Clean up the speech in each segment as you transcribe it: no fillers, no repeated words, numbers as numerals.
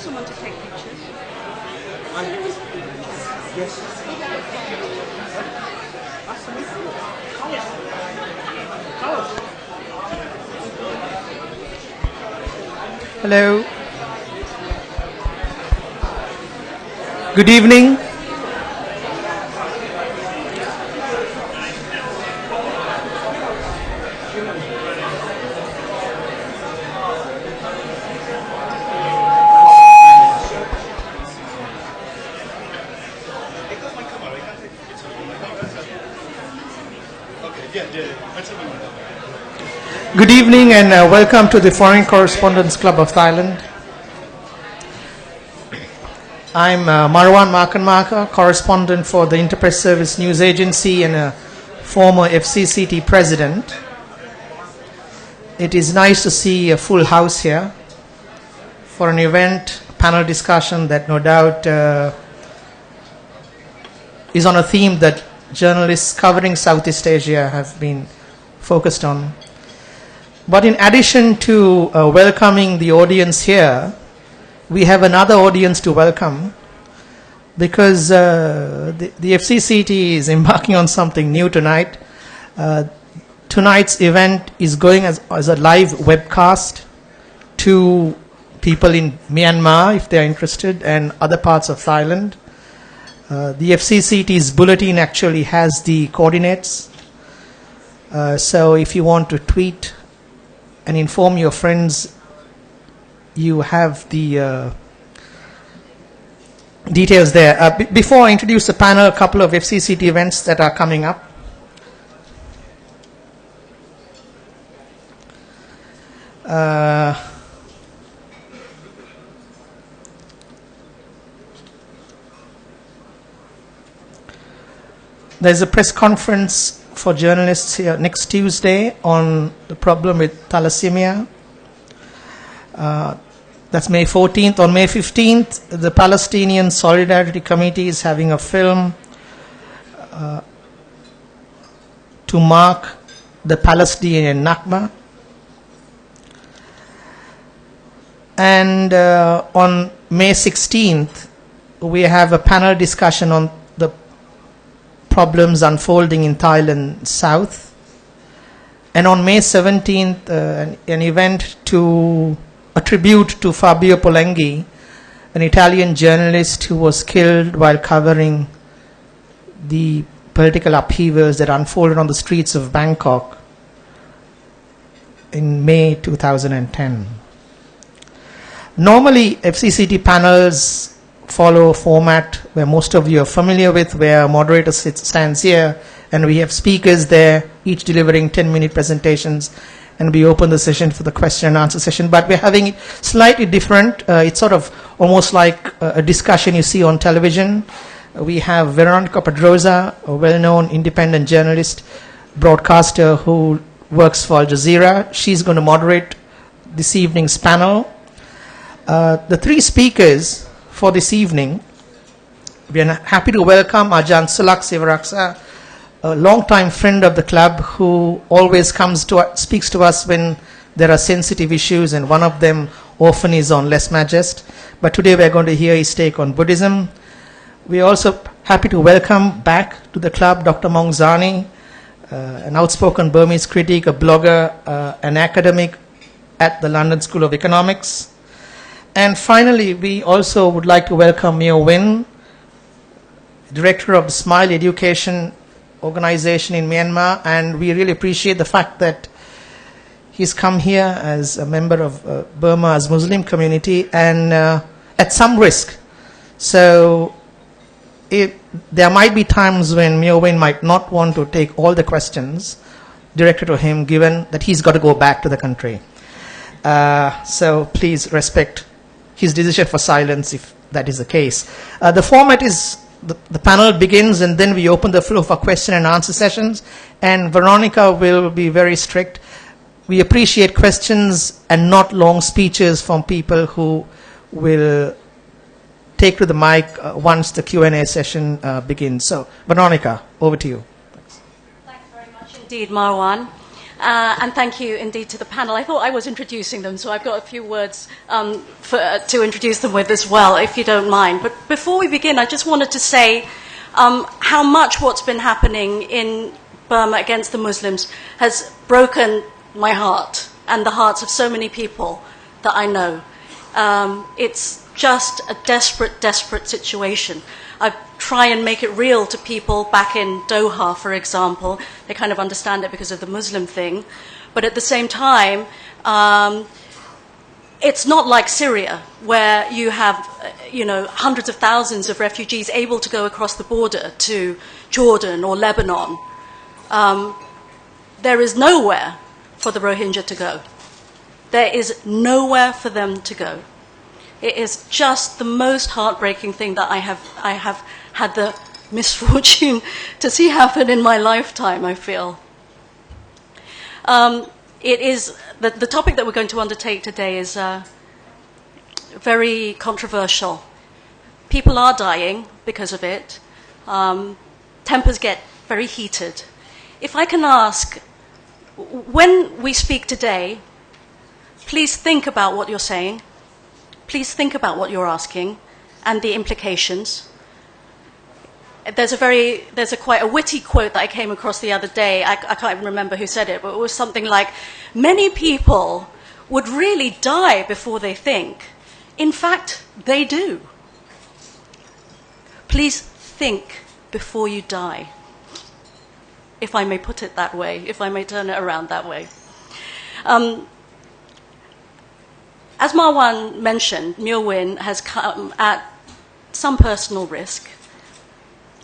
someone to take pictures? Yes. Hello. Good evening. Good evening and welcome to the Foreign Correspondents Club of Thailand. I'm Marwan Makanmaka, correspondent for the Interpress Service News Agency and a former FCCT president. It is nice to see a full house here for an event, panel discussion that no doubt is on a theme that journalists covering Southeast Asia have been focused on. But in addition to welcoming the audience here, we have another audience to welcome because the FCCT is embarking on something new tonight. Tonight's event is going as a live webcast to people in Myanmar, if they are interested, and other parts of Thailand. The FCCT's bulletin actually has the coordinates. So if you want to tweet and inform your friends, you have the details there. Before I introduce the panel, a couple of FCCT events that are coming up. There's a press conference for journalists here next Tuesday on the problem with thalassemia. That's May 14th. On May 15th, the Palestinian Solidarity Committee is having a film to mark the Palestinian Nakba. And on May 16th, we have a panel discussion on the problems unfolding in Thailand South. And on May 17th, an event to a tribute to Fabio Polenghi, an Italian journalist who was killed while covering the political upheavals that unfolded on the streets of Bangkok in May 2010. Normally, FCCT panels follow a format where most of you are familiar with, where a moderator stands here and we have speakers there, each delivering 10-minute presentations, and we open the session for the question and answer session. But we're having it slightly different. It's sort of almost like a discussion you see on television. We have Veronica Pedrosa, a well-known independent journalist, broadcaster who works for Jazeera. She's going to moderate this evening's panel. The three speakers for this evening, we are happy to welcome Ajarn Sulak Sivaraksa, a long-time friend of the club who always speaks to us when there are sensitive issues, and one of them often is on lèse majesté. But today we are going to hear his take on Buddhism. We are also happy to welcome back to the club Dr. Maung Zarni, an outspoken Burmese critic, a blogger, an academic at the London School of Economics. And finally, we also would like to welcome U Myo Win, director of the Smile Education organization in Myanmar, and we really appreciate the fact that he's come here as a member of Burma's Muslim community and at some risk. So there might be times when Myo Win might not want to take all the questions directed to him, given that he's got to go back to the country. So please respect his decision for silence if that is the case. The format is the panel begins and then we open the floor for question and answer sessions, and Veronica will be very strict. We appreciate questions and not long speeches from people who will take to the mic once the Q&A session begins. So Veronica, over to you. Thanks very much indeed, Marwan. And thank you indeed to the panel. I thought I was introducing them, so I've got a few words to introduce them with as well, if you don't mind. But before we begin, I just wanted to say how much what's been happening in Burma against the Muslims has broken my heart and the hearts of so many people that I know. It's just a desperate, desperate situation. I try and make it real to people back in Doha, for example. They kind of understand it because of the Muslim thing. But at the same time, it's not like Syria, where you have, hundreds of thousands of refugees able to go across the border to Jordan or Lebanon. There is nowhere for the Rohingya to go. There is nowhere for them to go. It is just the most heartbreaking thing that I have had the misfortune to see happen in my lifetime, I feel. It is the topic that we're going to undertake today is very controversial. People are dying because of it. Tempers get very heated. If I can ask, when we speak today, please think about what you're saying. Please think about what you're asking and the implications. There's quite a witty quote that I came across the other day. I can't even remember who said it, but it was something like, many people would really die before they think. In fact, they do. Please think before you die. If I may put it that way, if I may turn it around that way. As Marwan mentioned, Myo Win has come at some personal risk.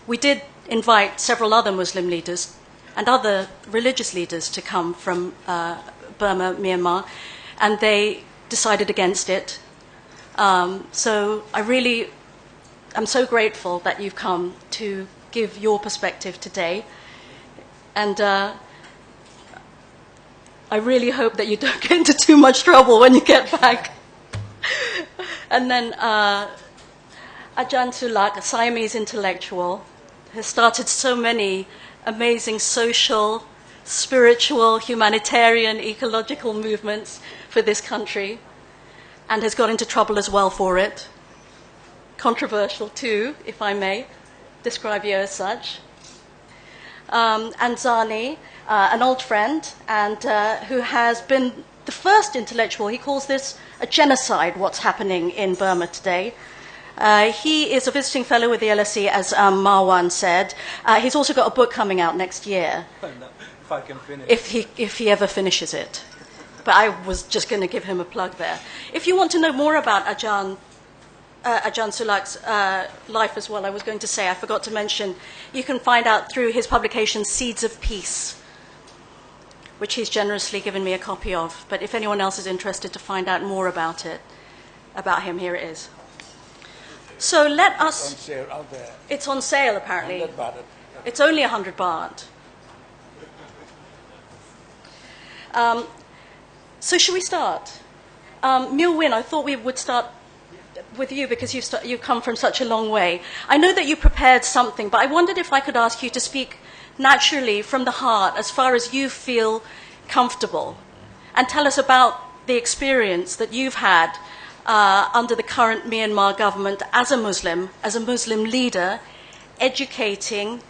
We did invite several other Muslim leaders and other religious leaders to come from Burma, Myanmar, and they decided against it. So I'm so grateful that you've come to give your perspective today. And I really hope that you don't get into too much trouble when you get back. And then Ajarn Sulak, a Siamese intellectual, has started so many amazing social, spiritual, humanitarian, ecological movements for this country, and has got into trouble as well for it. Controversial too, if I may describe you as such. And Zarni, an old friend, and who has been the first intellectual. He calls this a genocide, what's happening in Burma today. He is a visiting fellow with the LSE, as Marwan said. He's also got a book coming out next year. If I can finish. If he ever finishes it. But I was just going to give him a plug there. If you want to know more about Ajarn Sulak's life as well, I was going to say, I forgot to mention, you can find out through his publication Seeds of Peace, which he's generously given me a copy of. But if anyone else is interested to find out more about him, here it is. So let us... It's on sale out there. It's on sale, apparently. 100 baht. It's only 100 baht. So should we start? Myo Win, I thought we would start with you because you've come from such a long way. I know that you prepared something, but I wondered if I could ask you to speak naturally from the heart as far as you feel comfortable and tell us about the experience that you've had under the current Myanmar government as a Muslim leader, educating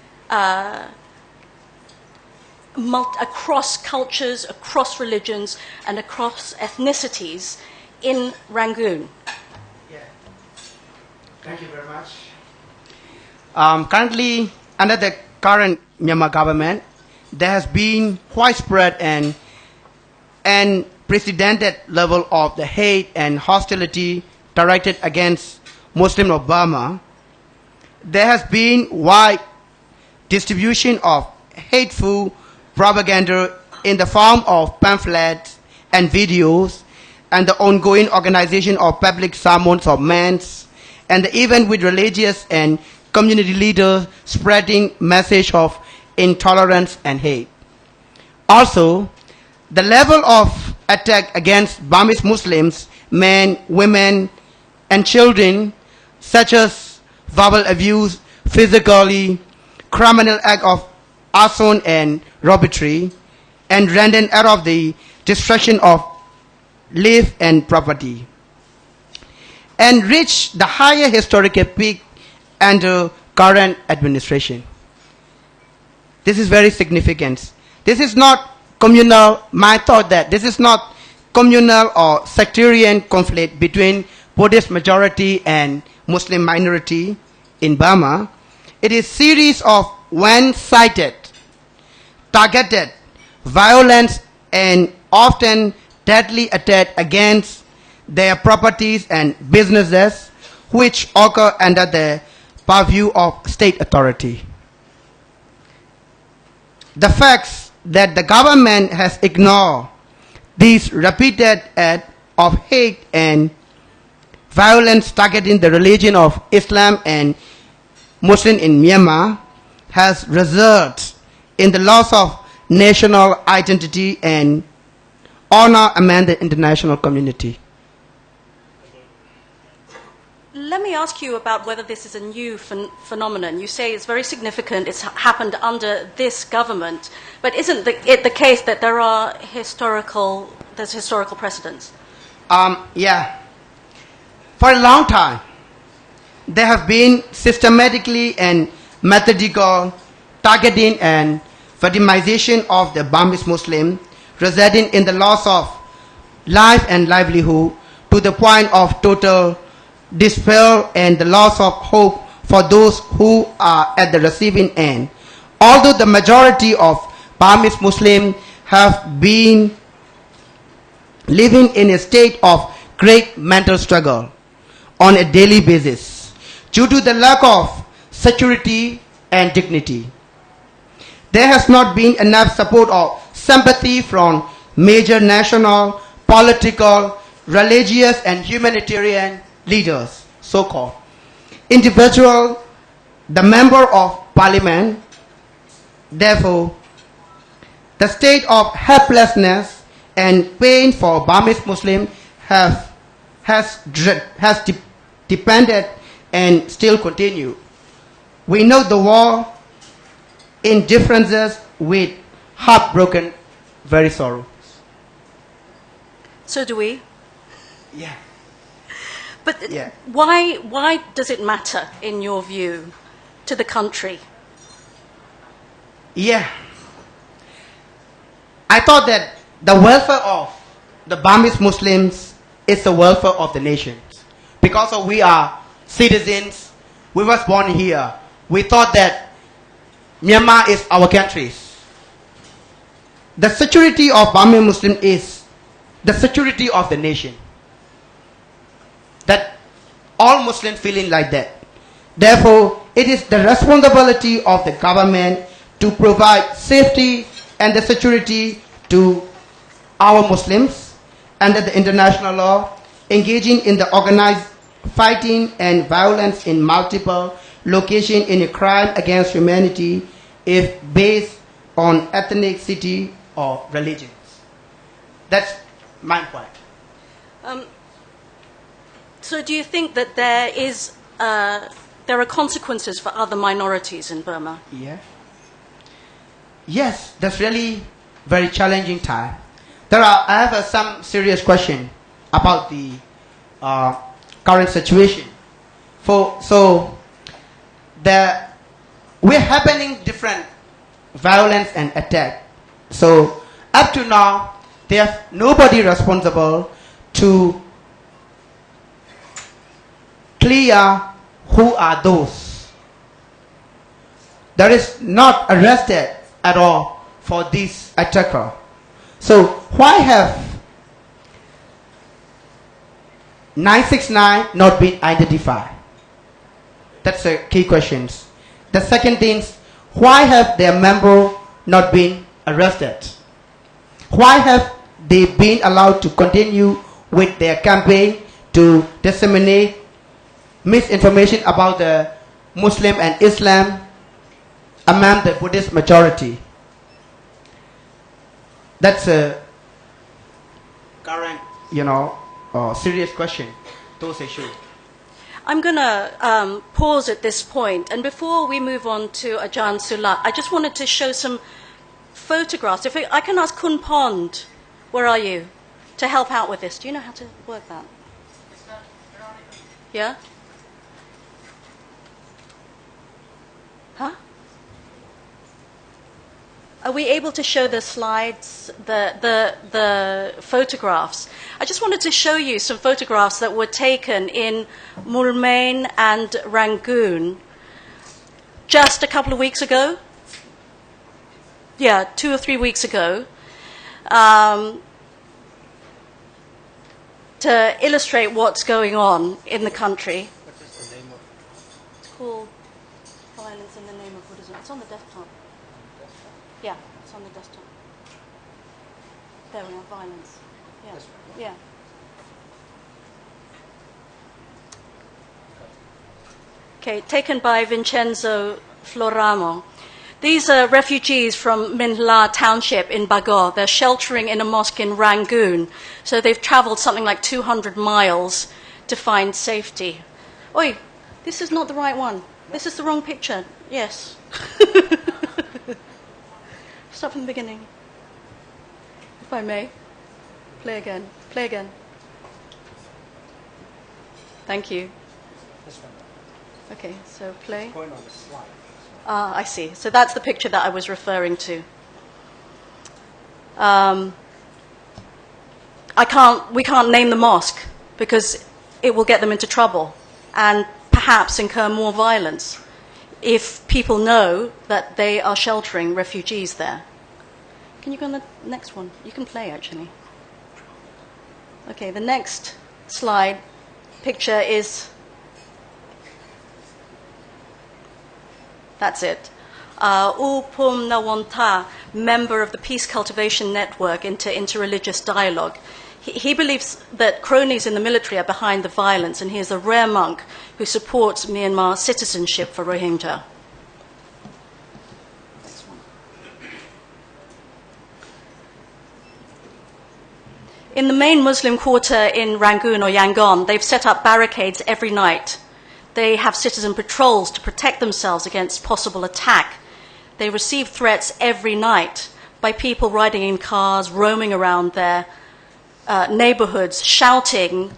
across cultures, across religions, and across ethnicities in Rangoon. Thank you very much. Currently, under the current Myanmar government, there has been widespread and unprecedented level of the hate and hostility directed against Muslims of Burma. There has been wide distribution of hateful propaganda in the form of pamphlets and videos, and the ongoing organization of public sermons of mass, and even with religious and community leaders spreading message of intolerance and hate. Also, the level of attack against Burmese Muslims, men, women, and children, such as verbal abuse, physically, criminal act of arson and robbery, and rendered out of the destruction of life and property, and reached the higher historical peak under current administration. This is very significant. This is not communal, my thought that this is not communal or sectarian conflict between Buddhist majority and Muslim minority in Burma. It is series of one-sided, targeted violence and often deadly attack against their properties and businesses which occur under the purview of state authority. The facts that the government has ignored these repeated acts of hate and violence targeting the religion of Islam and Muslim in Myanmar has resulted in the loss of national identity and honor among the international community. Let me ask you about whether this is a new phenomenon. You say it's very significant, it's happened under this government, but isn't it the case that there's historical precedents? Yeah. For a long time, there have been systematically and methodical targeting and victimization of the Burmese Muslim, resulting in the loss of life and livelihood to the point of total despair and the loss of hope for those who are at the receiving end. Although the majority of Burmese Muslims have been living in a state of great mental struggle on a daily basis due to the lack of security and dignity. There has not been enough support or sympathy from major national, political, religious and humanitarian leaders, so-called. Individual, the member of parliament, therefore, the state of helplessness and pain for Burmese Muslims has depended and still continue. We know the war indifferences with heartbroken, very sorrow. So do we. Yeah. But Yeah. why does it matter, in your view, to the country? Yeah. I thought that the welfare of the Burmese Muslims is the welfare of the nation. Because we are citizens, we was born here. We thought that Myanmar is our country. The security of Burmese Muslim is the security of the nation. That all Muslims feeling like that. Therefore, it is the responsibility of the government to provide safety and the security to our Muslims under the international law, engaging in the organized fighting and violence in multiple locations in a crime against humanity if based on ethnicity or religions. That's my point. So do you think that there are consequences for other minorities in Burma? Yeah. Yes, that's really very challenging time. I have some serious question about the current situation. We're happening different violence and attack. So up to now, there's nobody responsible to clear who are those. There is not arrested at all for this attacker. So why have 969 not been identified? That's the key questions. The second thing, why have their member not been arrested? Why have they been allowed to continue with their campaign to disseminate misinformation about the Muslim and Islam among the Buddhist majority? That's a current, serious question, those issues. I'm going to pause at this point, and before we move on to Ajarn Sulak, I just wanted to show some photographs. If I can ask Kun Pond, where are you, to help out with this? Do you know how to work that? Yeah? Huh? Are we able to show the slides, the photographs? I just wanted to show you some photographs that were taken in Moulmein and Rangoon just a couple of weeks ago. Yeah, 2 or 3 weeks ago. To illustrate what's going on in the country. What is the name of It's called Violence in the Name of Buddhism. It's on the desktop. Yeah, it's on the desktop. There we are, violence. Yeah. this one? Yeah. Okay, taken by Vincenzo Floramo. These are refugees from Minhla Township in Bago. They're sheltering in a mosque in Rangoon. So they've traveled something like 200 miles to find safety. Oi, this is not the right one. This is the wrong picture. Yes. Start from the beginning. If I may. Play again. Play again. Thank you. This one. Okay, so play. Going on the slide. Ah, I see. So that's the picture that I was referring to. We can't name the mosque because it will get them into trouble and perhaps incur more violence if people know that they are sheltering refugees there. Can you go on the next one? You can play, actually. Okay, the next slide picture is... That's it. U Pum Nawanta, member of the Peace Cultivation Network into Interreligious Dialogue. He believes that cronies in the military are behind the violence, and he is a rare monk who supports Myanmar citizenship for Rohingya. In the main Muslim quarter in Rangoon or Yangon, they've set up barricades every night. They have citizen patrols to protect themselves against possible attack. They receive threats every night by people riding in cars, roaming around their neighborhoods, shouting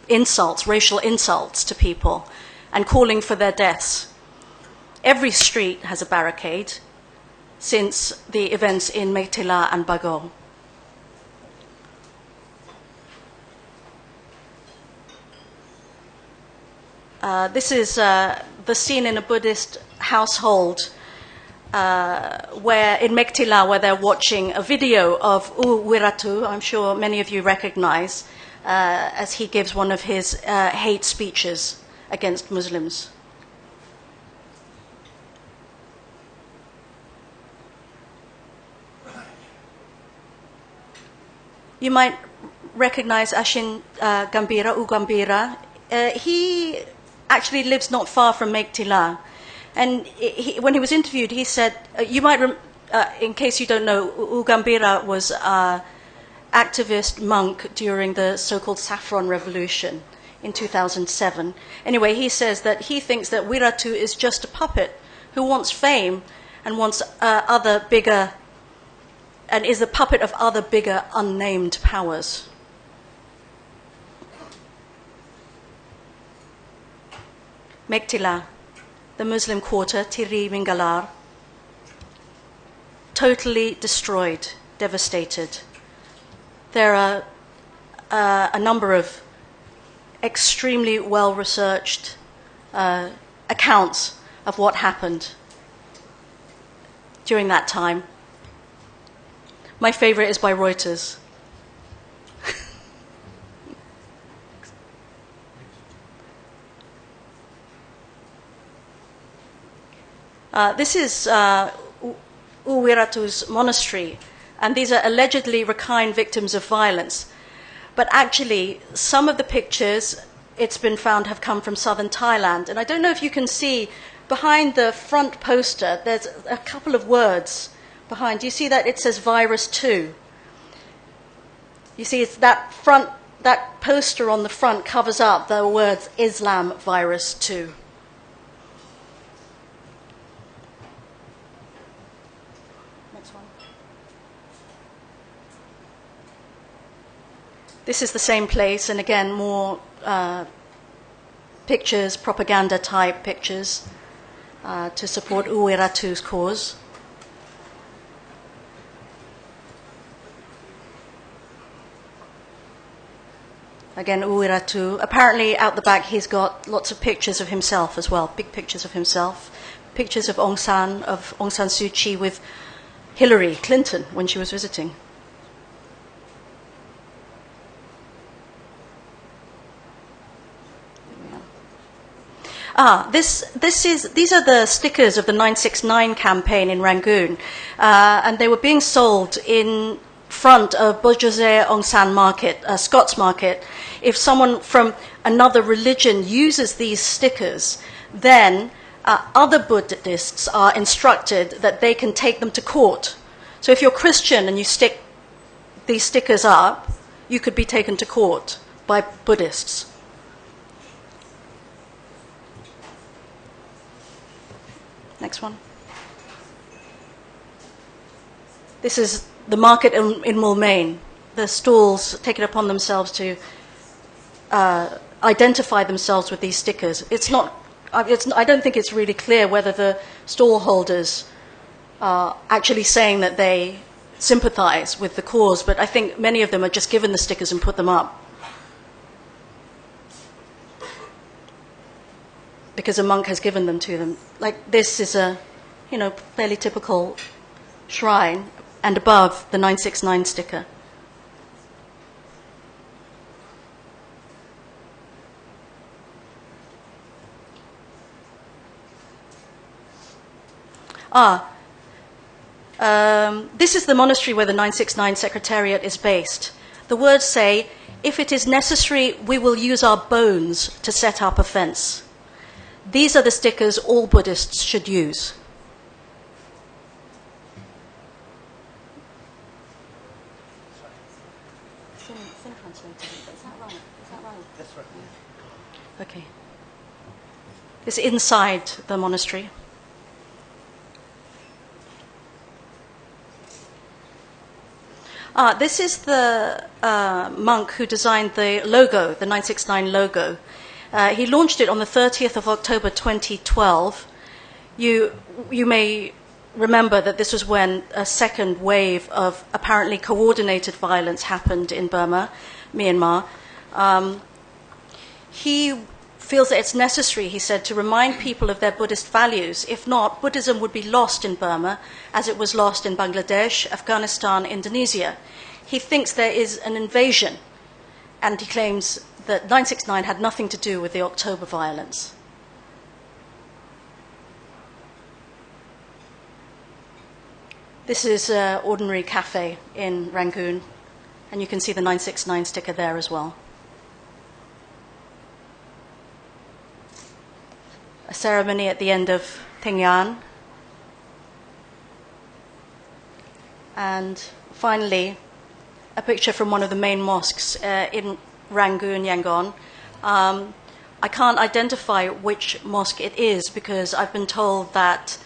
insults, racial insults to people, and calling for their deaths. Every street has a barricade since the events in Meiktila and Bago. This is the scene in a Buddhist household where in Meiktila, where they're watching a video of U Wiratu, I'm sure many of you recognize, as he gives one of his hate speeches against Muslims. You might recognize Ashin Gambira, U Gambira. He actually lives not far from Meiktila. And when he was interviewed, he said, in case you don't know, U Gambira was an activist monk during the so-called Saffron Revolution in 2007. Anyway, he says that he thinks that Wiratu is just a puppet who wants fame and wants other bigger, and is the puppet of other bigger unnamed powers. Meiktila, the Muslim quarter, Tiri Mingalar, totally destroyed, devastated. There are a number of extremely well-researched accounts of what happened during that time. My favorite is by Reuters. This is Uwiratu's monastery, and these are allegedly Rakhine victims of violence. But actually, some of the pictures, it's been found, have come from southern Thailand. And I don't know if you can see, behind the front poster, there's a couple of words behind. Do you see that? It says virus 2. You see, it's that poster on the front covers up the words Islam virus 2. This is the same place, and again, more pictures, propaganda type pictures to support U Ratu's cause. Again, U Ratu. Apparently, out the back, he's got lots of pictures of himself as well, big pictures of himself. Pictures of Aung San Suu Kyi with Hillary Clinton when she was visiting. These are the stickers of the 969 campaign in Rangoon, and they were being sold in front of Jazeera Aung San Market, Scots Market. If someone from another religion uses these stickers, then other Buddhists are instructed that they can take them to court. So if you're Christian and you stick these stickers up, you could be taken to court by Buddhists. Next one. This is the market in Moulmein. The stalls take it upon themselves to identify themselves with these stickers. I don't think it's really clear whether the stall holders are actually saying that they sympathize with the cause, but I think many of them are just given the stickers and put them up because a monk has given them to them. Like this is a, fairly typical shrine, and above the 969 sticker. This is the monastery where the 969 Secretariat is based. The words say, "If it is necessary, we will use our bones to set up a fence." These are the stickers all Buddhists should use. That's right. Okay. It's inside the monastery. This is the monk who designed the logo, the 969 logo. He launched it on the 30th of October 2012. You may remember that this was when a second wave of apparently coordinated violence happened in Burma, Myanmar. He feels that it's necessary, he said, to remind people of their Buddhist values. If not, Buddhism would be lost in Burma as it was lost in Bangladesh, Afghanistan, Indonesia. He thinks there is an invasion, and he claims that 969 had nothing to do with the October violence. This is an ordinary cafe in Rangoon, and you can see the 969 sticker there as well. A ceremony at the end of Tingyan. And finally, a picture from one of the main mosques in Rangoon, Yangon. I can't identify which mosque it is because I've been told that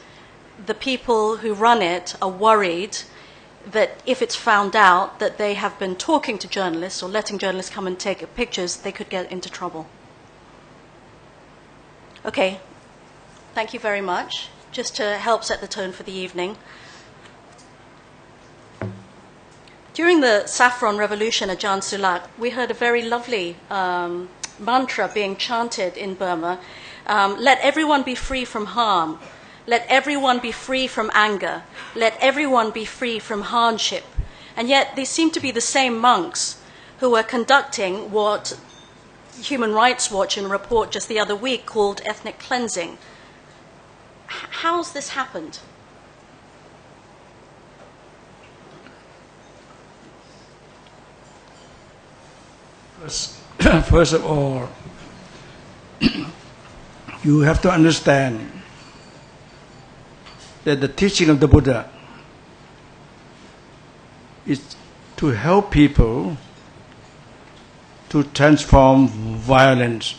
the people who run it are worried that if it's found out that they have been talking to journalists or letting journalists come and take pictures, they could get into trouble. Okay, thank you very much. Just to help set the tone for the evening. During the Saffron Revolution at Ajarn Sulak, we heard a very lovely mantra being chanted in Burma. Let everyone be free from harm. Let everyone be free from anger. Let everyone be free from hardship. And yet they seem to be the same monks who were conducting what Human Rights Watch in a report just the other week called ethnic cleansing. How's this happened? First of all, you have to understand that the teaching of the Buddha is to help people to transform violence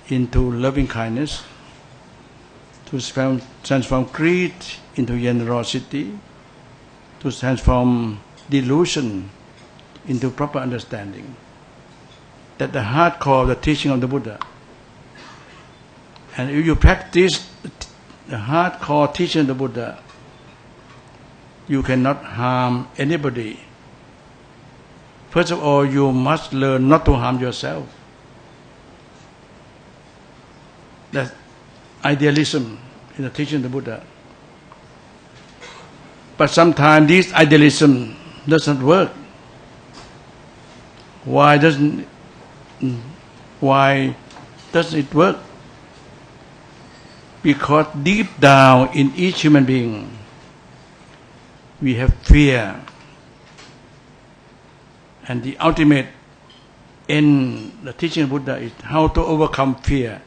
into loving kindness, to transform greed into generosity, to transform delusion into proper understanding. That the hard core of the teaching of the Buddha. And if you practice the hardcore teaching of the Buddha, you cannot harm anybody. First of all, you must learn not to harm yourself. That's idealism in the teaching of the Buddha. But sometimes this idealism doesn't work. Why doesn't it work? Because deep down in each human being, we have fear. And the ultimate in the teaching of Buddha is how to overcome fear.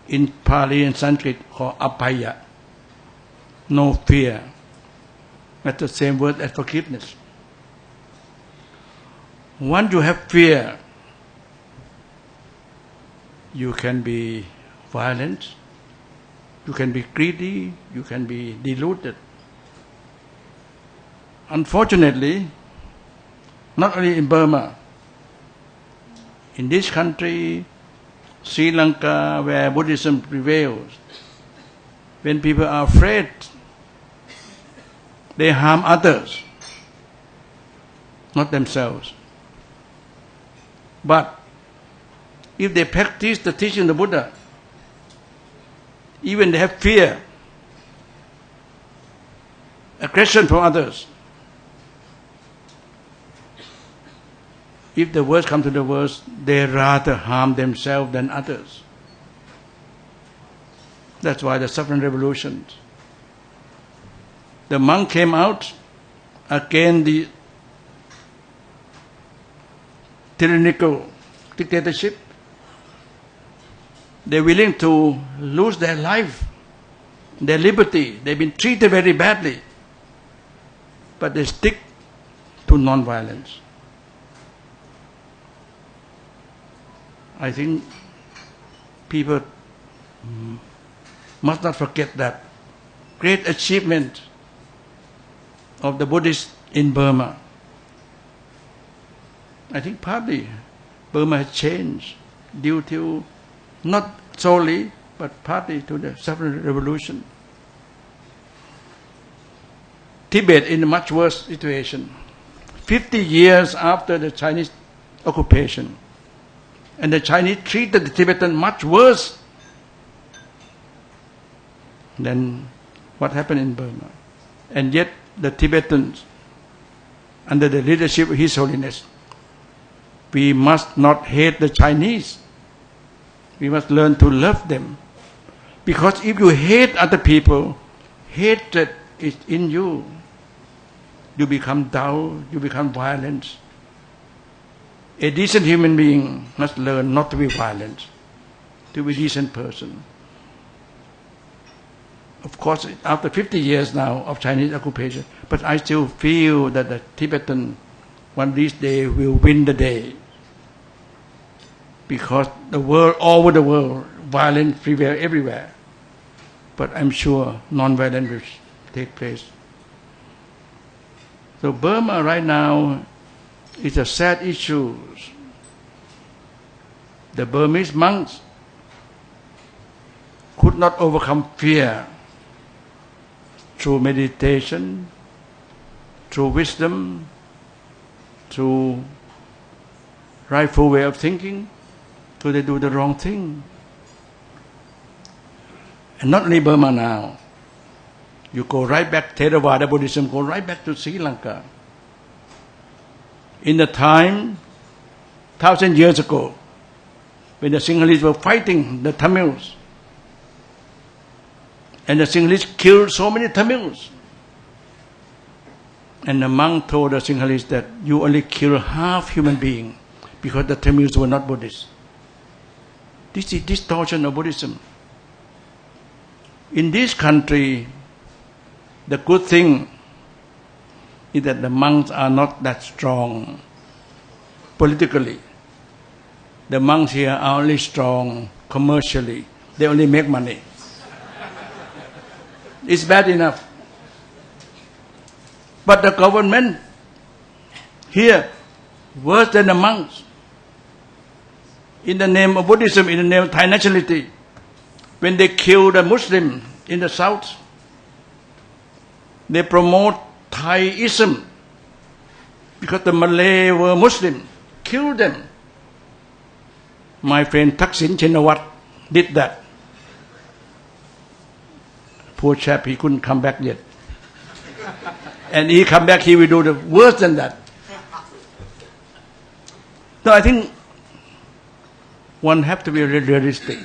In Pali and Sanskrit called apaya, no fear. That's the same word as forgiveness. Once you have fear, you can be violent, you can be greedy, you can be deluded. Unfortunately, not only in Burma, in this country, Sri Lanka, where Buddhism prevails, when people are afraid, they harm others, not themselves. But if they practice the teaching of the Buddha, even they have fear, aggression from others, if the worst come to the worst, they rather harm themselves than others. That's why the suffering revolutions. The monk came out against the tyrannical dictatorship. They're willing to lose their life, their liberty. They've been treated very badly. But they stick to non-violence. I think people must not forget that great achievement of the Buddhists in Burma. I think partly Burma has changed due to, not solely, but partly to the suffering revolution. Tibet in a much worse situation. 50 years after the Chinese occupation. And the Chinese treated the Tibetans much worse than what happened in Burma. And yet the Tibetans, under the leadership of His Holiness, we must not hate the Chinese. We must learn to love them. Because if you hate other people, hatred is in you. You become dull, you become violent. A decent human being must learn not to be violent, to be a decent person. Of course, after 50 years now of Chinese occupation, but I still feel that the Tibetan, one of these days, will win the day. Because the world, all over the world, violence prevails everywhere. But I'm sure non-violence will take place. So Burma right now is a sad issue. The Burmese monks could not overcome fear through meditation, through wisdom, through rightful way of thinking, so they do the wrong thing. And not only Burma now. You go right back, Theravada Buddhism, go right back to Sri Lanka. In the time, 1,000 years ago, when the Sinhalese were fighting the Tamils, and the Sinhalese killed so many Tamils, and the monk told the Sinhalese that you only kill half human being because the Tamils were not Buddhists. This is distortion of Buddhism. In this country, the good thing is that the monks are not that strong politically. The monks here are only strong commercially. They only make money. It's bad enough. But the government Here, worse than the monks. In the name of Buddhism, in the name of Thai nationality, when they kill the Muslim in the south, they promote Thaiism because the Malay were Muslim, kill them. My friend Thaksin Chinawat did that. Poor chap, he couldn't come back yet. And he come back, he will do the worse than that. So I think one have to be realistic.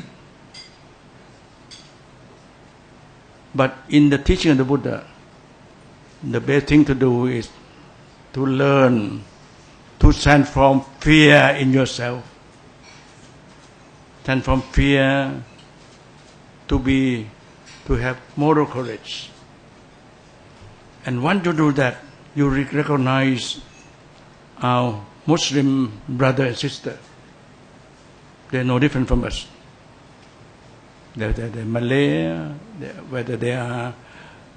But in the teaching of the Buddha, the best thing to do is to learn to transform fear in yourself. Transform fear to have moral courage. And once you do that, you recognize our Muslim brother and sister. They're no different from us. They're Malay, whether they are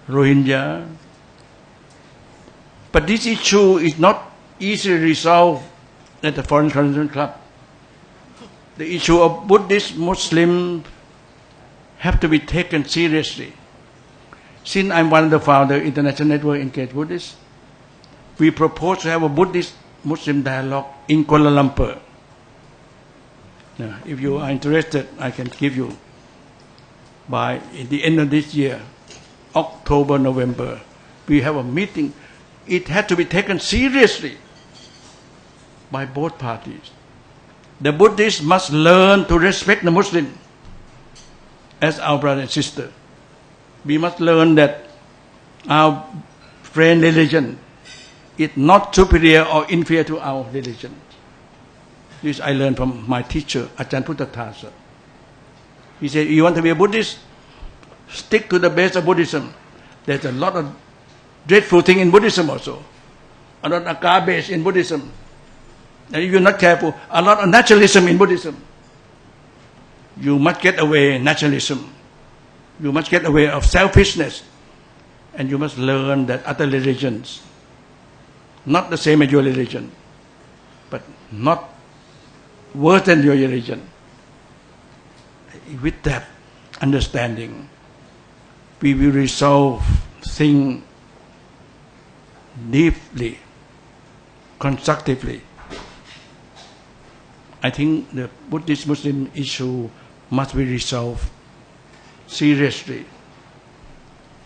Rohingya. But this issue is not easily resolved at the Foreign Correspondents Club. The issue of Buddhist Muslim have to be taken seriously. Since I'm one of the founders of International Network Engaged Buddhists, we propose to have a Buddhist Muslim dialogue in Kuala Lumpur. Now, if you are interested, I can give you by the end of this year, October, November, we have a meeting. It had to be taken seriously by both parties. The Buddhists must learn to respect the Muslim as our brother and sister. We must learn that our friend religion is not superior or inferior to our religion. This I learned from my teacher, Ajarn Sulak. He said, you want to be a Buddhist? Stick to the base of Buddhism. There's a lot of dreadful things in Buddhism also. A lot of garbage in Buddhism. And if you're not careful, a lot of naturalism in Buddhism. You must get away naturalism. You must get away of selfishness. And you must learn that other religions, not the same as your religion, but not worse than your religion. With that understanding, we will resolve things deeply, constructively. I think the Buddhist Muslim issue must be resolved seriously,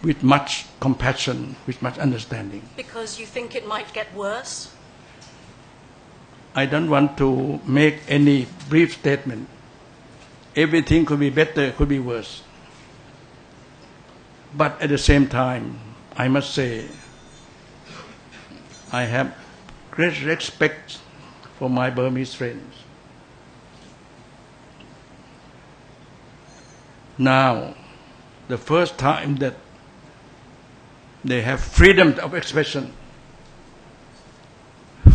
with much compassion, with much understanding. Because you think it might get worse? I don't want to make any brief statement. Everything could be better, could be worse. But at the same time, I must say, I have great respect for my Burmese friends. Now, the first time that they have freedom of expression.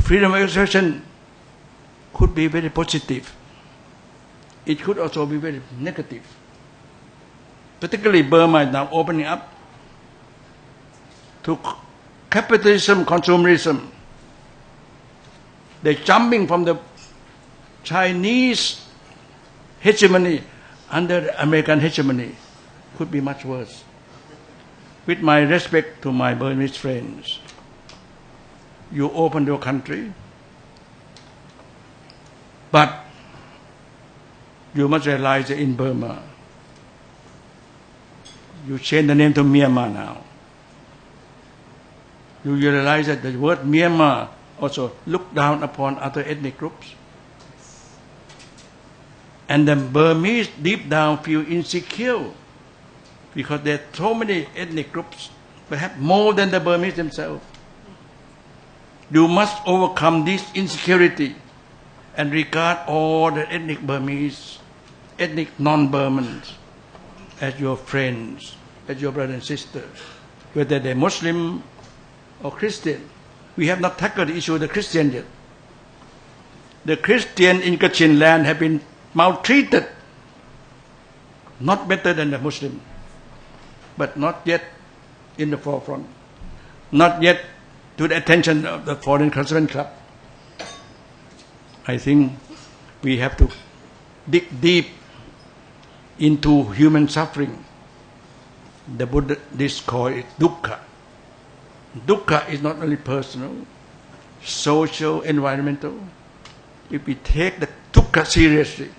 Freedom of expression could be very positive. It could also be very negative. Particularly Burma is now opening up to capitalism, consumerism. They're jumping from the Chinese hegemony under the American hegemony. Could be much worse. With my respect to my Burmese friends, you open your country, but you must realize that in Burma, you change the name to Myanmar now. You realize that the word Myanmar also look down upon other ethnic groups. And the Burmese deep down feel insecure because there are so many ethnic groups, perhaps more than the Burmese themselves. You must overcome this insecurity and regard all the ethnic Burmese, ethnic non-Burmans as your friends, as your brother and sister, whether they're Muslim or Christian. We have not tackled the issue of the Christian yet. The Christian in Kachin land have been maltreated, not better than the Muslim, but not yet in the forefront, not yet to the attention of the Foreign Correspondent Club. I think we have to dig deep into human suffering. The Buddhists call it dukkha. Dukkha is not only personal, social, environmental. If we take the dukkha seriously,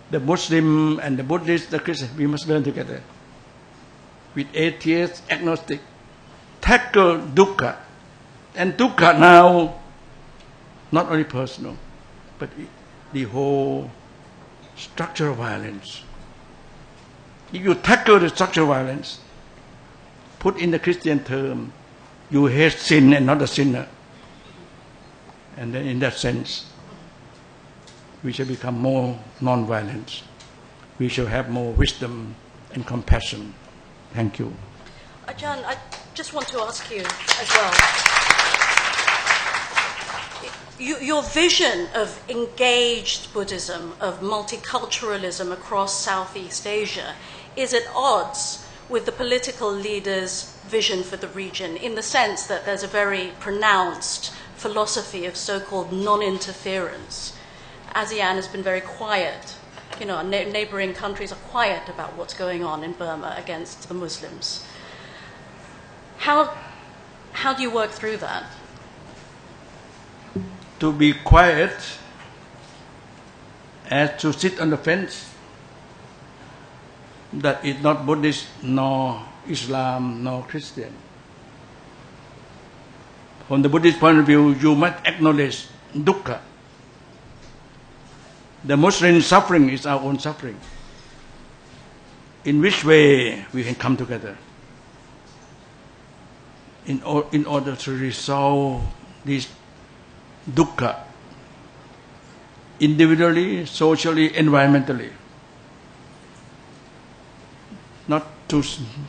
the Muslim and the Buddhist, the Christian, we must learn together. With atheists, agnostic, tackle dukkha. And dukkha now, not only personal, but the whole structural violence. If you tackle the structural violence, put in the Christian term, you hate sin and not the sinner. And then in that sense, we shall become more non-violent. We shall have more wisdom and compassion. Thank you. Ajarn, I just want to ask you as well. Your vision of engaged Buddhism, of multiculturalism across Southeast Asia, is at odds with the political leaders' vision for the region, in the sense that there's a very pronounced philosophy of so-called non-interference. ASEAN has been very quiet. You know, neighboring countries are quiet about what's going on in Burma against the Muslims. How do you work through that? To be quiet as to sit on the fence, that is not Buddhist, nor Islam, nor Christian. From the Buddhist point of view, you must acknowledge dukkha. The Muslim suffering is our own suffering. In which way we can come together in order to resolve this dukkha, individually, socially, environmentally. Not to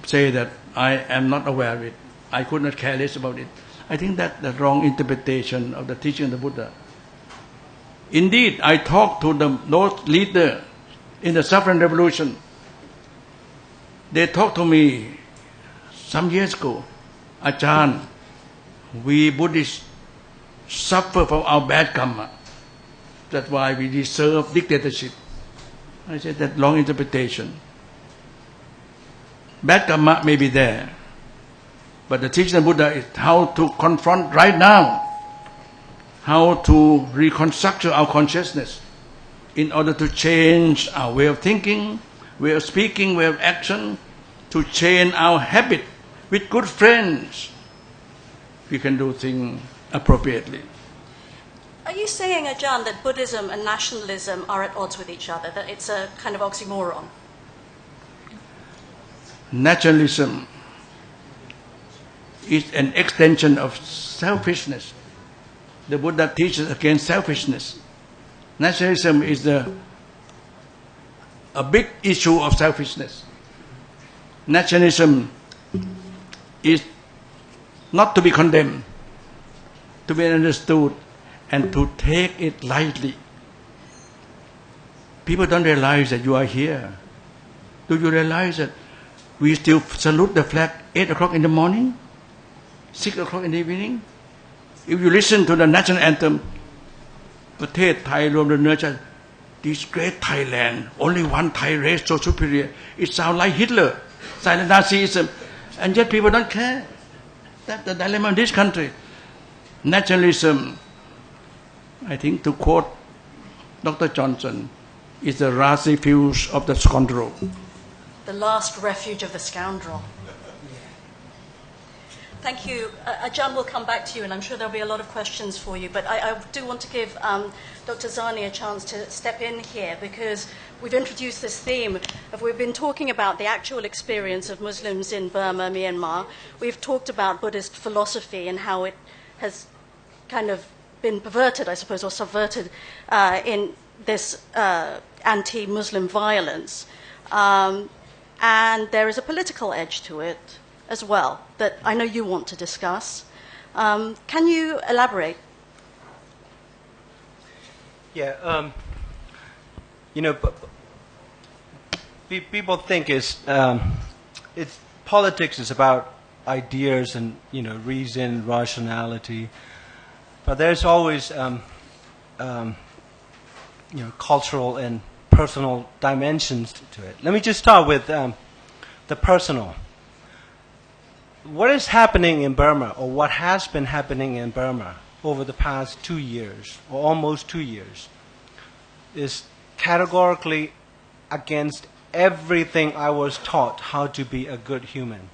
say that I am not aware of it, I could not care less about it. I think that's the wrong interpretation of the teaching of the Buddha. Indeed, I talked to those leaders in the Saffron Revolution. They talked to me some years ago, Ajarn, we Buddhists suffer from our bad karma. That's why we deserve dictatorship. I said that wrong interpretation. Bad karma may be there, but the teaching of Buddha is how to confront right now, how to reconstruct our consciousness in order to change our way of thinking, way of speaking, way of action, to change our habit. With good friends, we can do things appropriately. Are you saying, Ajarn, that Buddhism and nationalism are at odds with each other, that it's a kind of oxymoron? Nationalism is an extension of selfishness. The Buddha teaches against selfishness. Nationalism is a big issue of selfishness. Nationalism is not to be condemned, to be understood, and to take it lightly. People don't realize that you are here. Do you realize that we still salute the flag 8 o'clock in the morning, 6 o'clock in the evening? If you listen to the national anthem, ประเทศไทยรวมเนื้อชาติ this great Thailand, only one Thai race so superior. It sounds like Hitler, silent Nazism, and yet people don't care. That's the dilemma of this country. Nationalism, I think to quote Dr. Johnson, is the last refuge of the scoundrel. The last refuge of the scoundrel. Thank you. Ajarn will come back to you, and I'm sure there'll be a lot of questions for you. But I do want to give Dr. Zarni a chance to step in here, because we've introduced this theme of we've been talking about the actual experience of Muslims in Burma, Myanmar. We've talked about Buddhist philosophy and how it has kind of been perverted, I suppose, or subverted in this anti-Muslim violence. And there is a political edge to it as well that I know you want to discuss. Can you elaborate? Yeah, people think it's politics is about ideas and reason, rationality, but there's always cultural and personal dimensions to it. Let me just start with the personal. What is happening in Burma, or what has been happening in Burma over the past 2 years, or almost 2 years, is categorically against everything I was taught how to be a good human.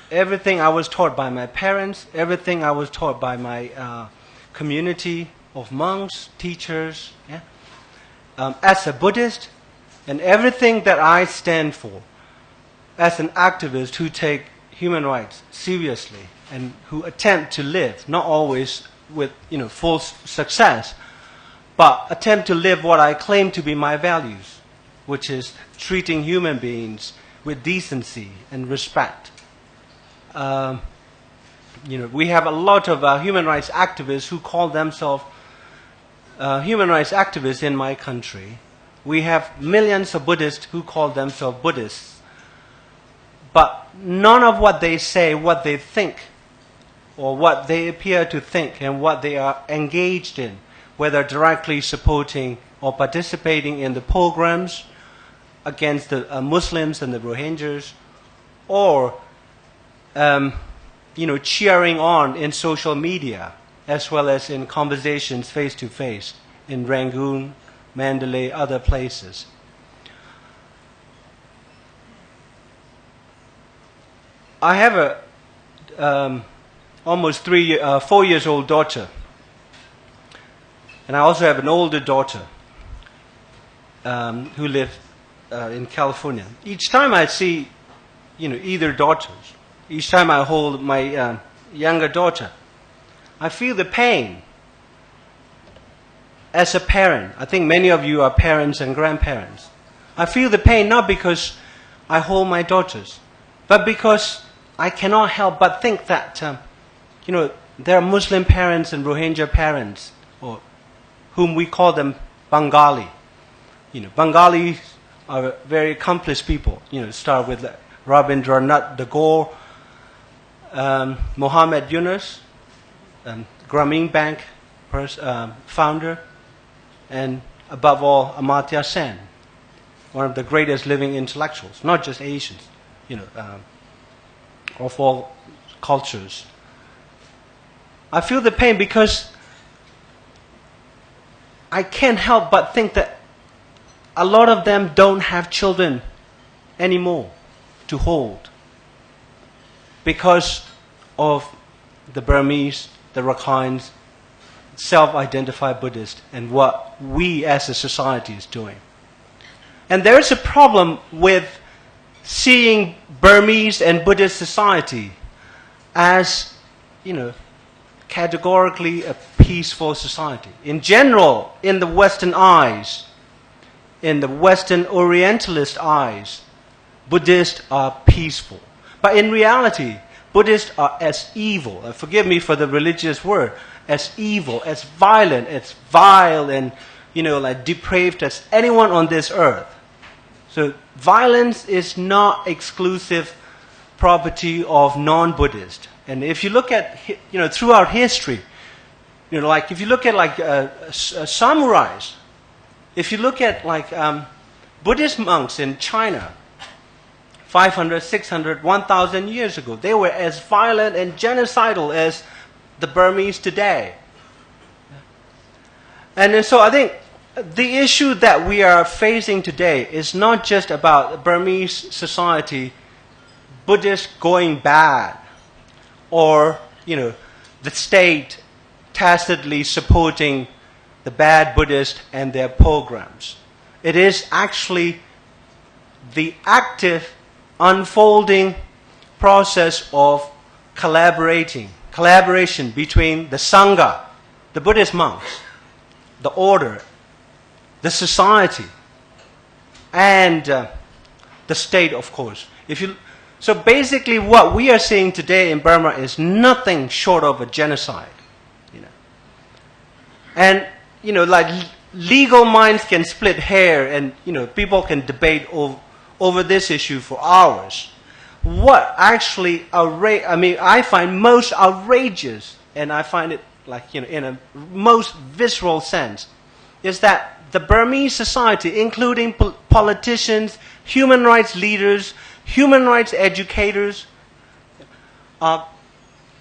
Everything I was taught by my parents, everything I was taught by my community of monks, teachers, as a Buddhist, and everything that I stand for as an activist who take human rights seriously and who attempt to live, not always with full success, but attempt to live what I claim to be my values, which is treating human beings with decency and respect. We have a lot of human rights activists who call themselves human rights activists in my country. We have millions of Buddhists who call themselves Buddhists. But none of what they say, what they think, or what they appear to think, and what they are engaged in, whether directly supporting or participating in the programs against the Muslims and the Rohingyas, or cheering on in social media, as well as in conversations face to face in Rangoon, Mandalay, other places. I have a almost 4 years old daughter, and I also have an older daughter who lives in California. Each time I see, either daughters, each time I hold my younger daughter, I feel the pain. As a parent, I think many of you are parents and grandparents. I feel the pain not because I hold my daughters, but because I cannot help but think that, there are Muslim parents and Rohingya parents, or whom we call them Bengali. Bengalis are very accomplished people. Start with Rabindranath Tagore, Mohammed Yunus, Grameen Bank founder, and above all, Amartya Sen, one of the greatest living intellectuals, not just Asians, of all cultures. I feel the pain because I can't help but think that a lot of them don't have children anymore to hold because of the Burmese, the Rakhines, self-identified Buddhists, and what we as a society is doing. And there is a problem with seeing Burmese and Buddhist society as, categorically a peaceful society. In general, in the Western eyes, in the Western Orientalist eyes, Buddhists are peaceful. But in reality, Buddhists are as evil, and forgive me for the religious word, as evil, as violent, as vile, and depraved as anyone on this earth. So violence is not exclusive property of non-Buddhists. And if you look at throughout history, if you look at samurais, if you look at Buddhist monks in China, 500, 600, 1,000 years ago, they were as violent and genocidal as the Burmese today. And so I think the issue that we are facing today is not just about Burmese society, Buddhists going bad, or the state tacitly supporting the bad Buddhists and their programs. It is actually the active unfolding process of collaboration between the Sangha, the Buddhist monks, the order, the society, and the state, of course. So basically what we are seeing today in Burma is nothing short of a genocide. And, legal minds can split hair and, people can debate over this issue for hours. what actually I find most outrageous, and I find it like, in a most visceral sense, is that the Burmese society, including politicians, human rights leaders, human rights educators, are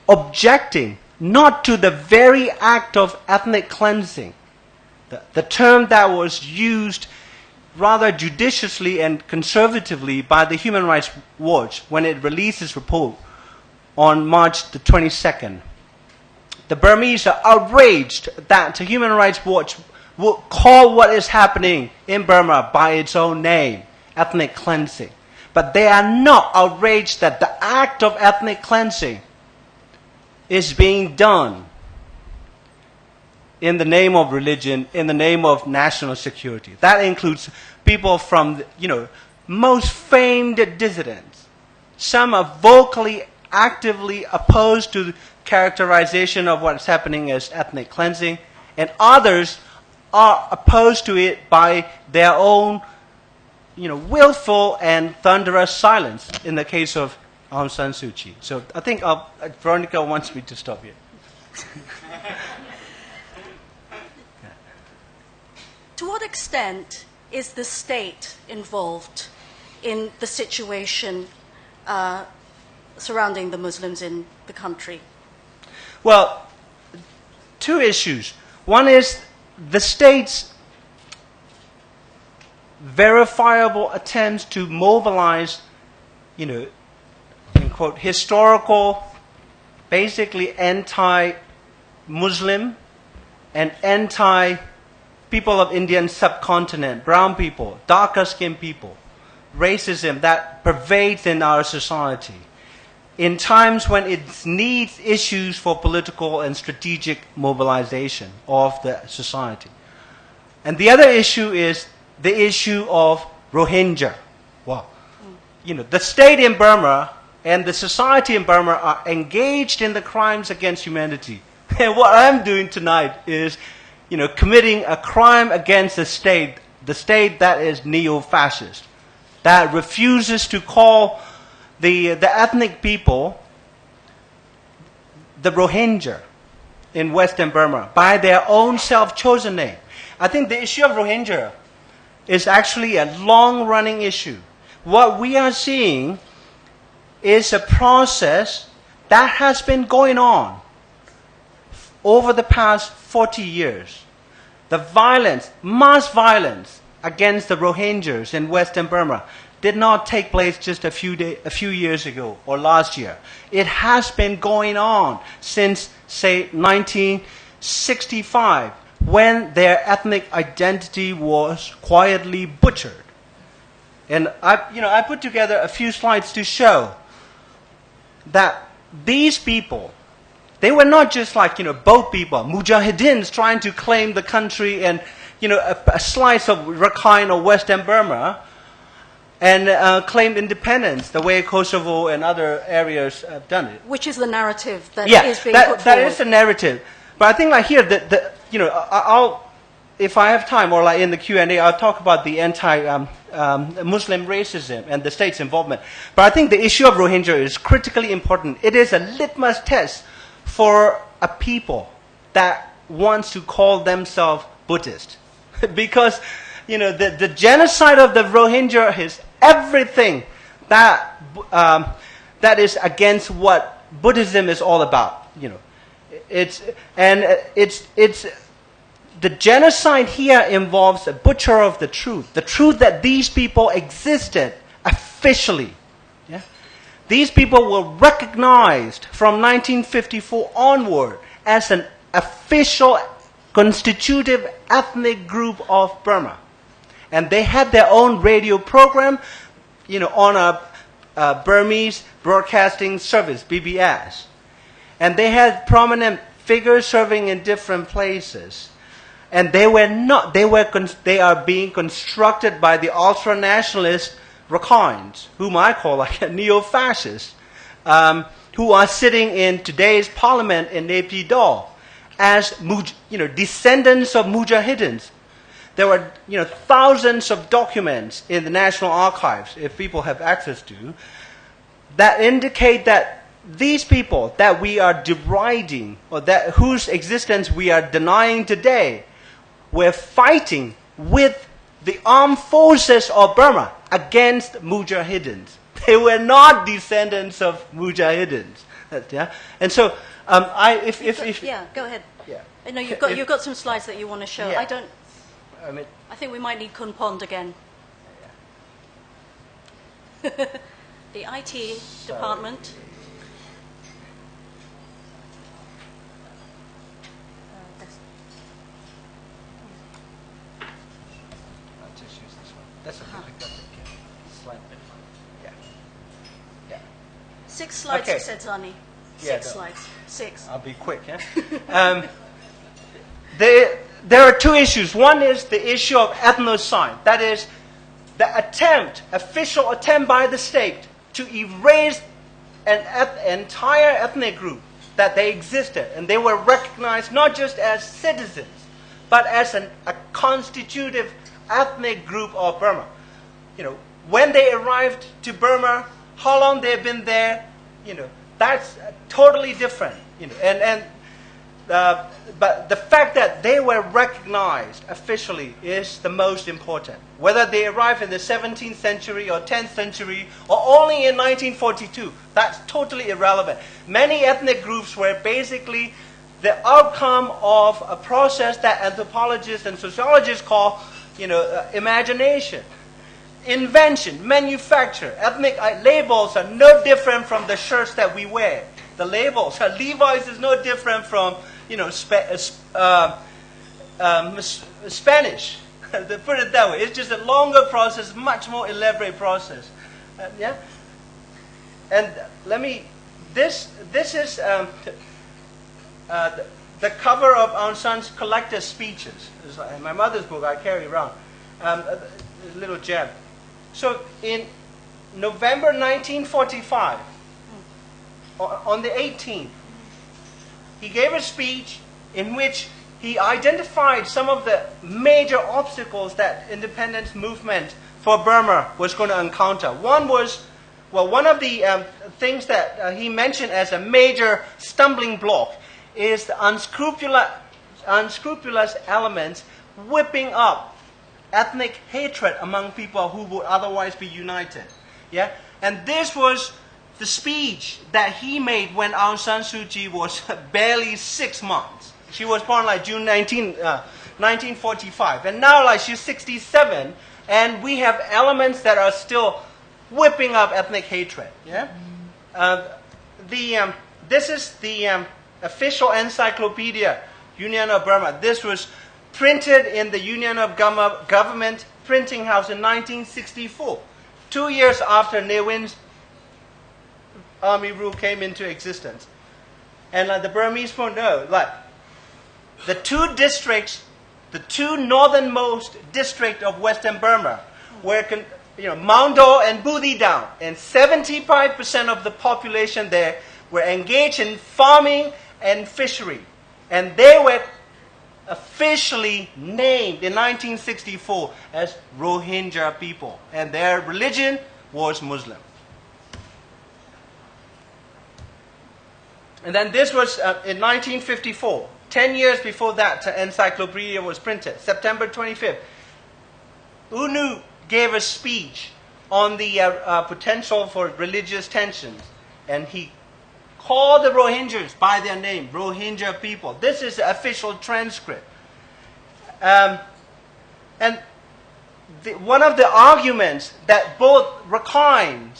objecting not to the very act of ethnic cleansing, the term that was used rather judiciously and conservatively by the Human Rights Watch when it released its report on March the 22nd. The Burmese are outraged that the Human Rights Watch will call what is happening in Burma by its own name, ethnic cleansing. But they are not outraged that the act of ethnic cleansing is being done in the name of religion, in the name of national security. That includes people from, most famed dissidents. Some are vocally, actively opposed to the characterization of what's happening as ethnic cleansing, and others are opposed to it by their own, willful and thunderous silence in the case of Aung San Suu Kyi. So I think Veronica wants me to stop here. To what extent is the state involved in the situation surrounding the Muslims in the country? Well, two issues. One is the state's verifiable attempts to mobilize, in quote, historical, basically anti-Muslim and anti-people of Indian subcontinent, brown people, darker-skinned people, racism that pervades in our society in times when it needs issues for political and strategic mobilization of the society. And the other issue is the issue of Rohingya. Wow. The state in Burma and the society in Burma are engaged in the crimes against humanity. And what I'm doing tonight is, committing a crime against the state that is neo-fascist, that refuses to call the ethnic people, the Rohingya in Western Burma, by their own self-chosen name. I think the issue of Rohingya is actually a long-running issue. What we are seeing is a process that has been going on over the past 40 years. The violence, mass violence against the Rohingyas in Western Burma did not take place just a few years ago or last year. It has been going on since, say, 1965, when their ethnic identity was quietly butchered. And I put together a few slides to show that these people, they were not just like, boat people, mujahideen trying to claim the country and, a slice of Rakhine or Western Burma and claim independence the way Kosovo and other areas have done it. Which is the narrative that is being that, put that forward. is the narrative. But I think like here, I'll, if I have time or like in the Q&A, I'll talk about the anti-Muslim racism and the state's involvement. But I think the issue of Rohingya is critically important. It is a litmus test for a people that wants to call themselves Buddhist. Because, the genocide of the Rohingya is everything that is against what Buddhism is all about. It's the genocide here involves a butcher of the truth that these people existed officially. Yeah? These people were recognized from 1954 onward as an official constitutive ethnic group of Burma. And they had their own radio program, on a Burmese Broadcasting Service, BBS. And they had prominent figures serving in different places. And they are being constructed by the ultra-nationalist Rakhines, whom I call like a neo-fascist, who are sitting in today's parliament in Naypyidaw as descendants of mujahideens. There were thousands of documents in the National Archives, if people have access to, that indicate that these people that we are deriding, or that whose existence we are denying today, were fighting with the armed forces of Burma against Mujahidins. They were not descendants of Mujahidins. Yeah? And so, yeah, go ahead. Yeah. No, you've got some slides that you want to show. Yeah. I think we might need Kun Pond again. The IT department. I'll just use this one. That's okay. That's okay. Slide. Yeah. Yeah. 6 slides, Okay. you said, Zarni. Yeah, 6 slides. 6. I'll be quick. Yeah? There are two issues. One is the issue of ethnocide. That is, the official attempt by the state to erase an entire ethnic group that they existed, and they were recognized not just as citizens, but as a constitutive ethnic group of Burma. You know, when they arrived to Burma, how long they've been there, you know, that's totally different. You know, but the fact that they were recognized officially is the most important. Whether they arrived in the 17th century or 10th century or only in 1942, that's totally irrelevant. Many ethnic groups were basically the outcome of a process that anthropologists and sociologists call, you know, imagination, invention, manufacture. Ethnic labels are no different from the shirts that we wear. The labels, Levi's is no different from, you know, Spanish. To put it that way, it's just a longer process, much more elaborate process. Yeah. And let me. This is the cover of Aung San's collected speeches. It's like my mother's book I carry around. A little gem. So in November 1945, on the 18th, he gave a speech in which he identified some of the major obstacles that independence movement for Burma was going to encounter. One was, well, one of the things that he mentioned as a major stumbling block is the unscrupulous elements whipping up ethnic hatred among people who would otherwise be united. Yeah? And this was the speech that he made when Aung San Suu Kyi was barely 6 months. She was born like June 1945. And now like she's 67, and we have elements that are still whipping up ethnic hatred. Yeah? This is the official encyclopedia, Union of Burma. This was printed in the Union of Government Printing House in 1964, 2 years after Ne Win's army rule came into existence. And the Burmese people know, like, the two districts, the two northernmost districts of Western Burma, were, Maung Do and Buthidaung, and 75% of the population there were engaged in farming and fishery. And they were officially named in 1964 as Rohingya people, and their religion was Muslim. And then this was in 1954, 10 years before that encyclopedia was printed, September 25th. U Nu gave a speech on the potential for religious tensions, and he called the Rohingyas by their name, Rohingya people. This is the official transcript. And one of the arguments that both Rakhine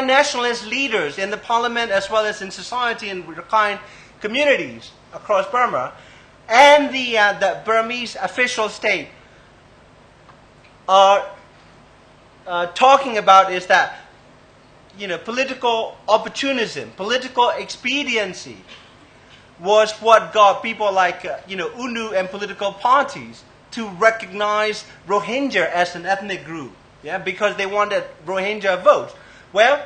nationalist leaders in the parliament as well as in society and Rakhine communities across Burma and the Burmese official state are talking about is that, political opportunism, political expediency was what got people like, U Nu and political parties to recognize Rohingya as an ethnic group, because they wanted Rohingya votes. Well,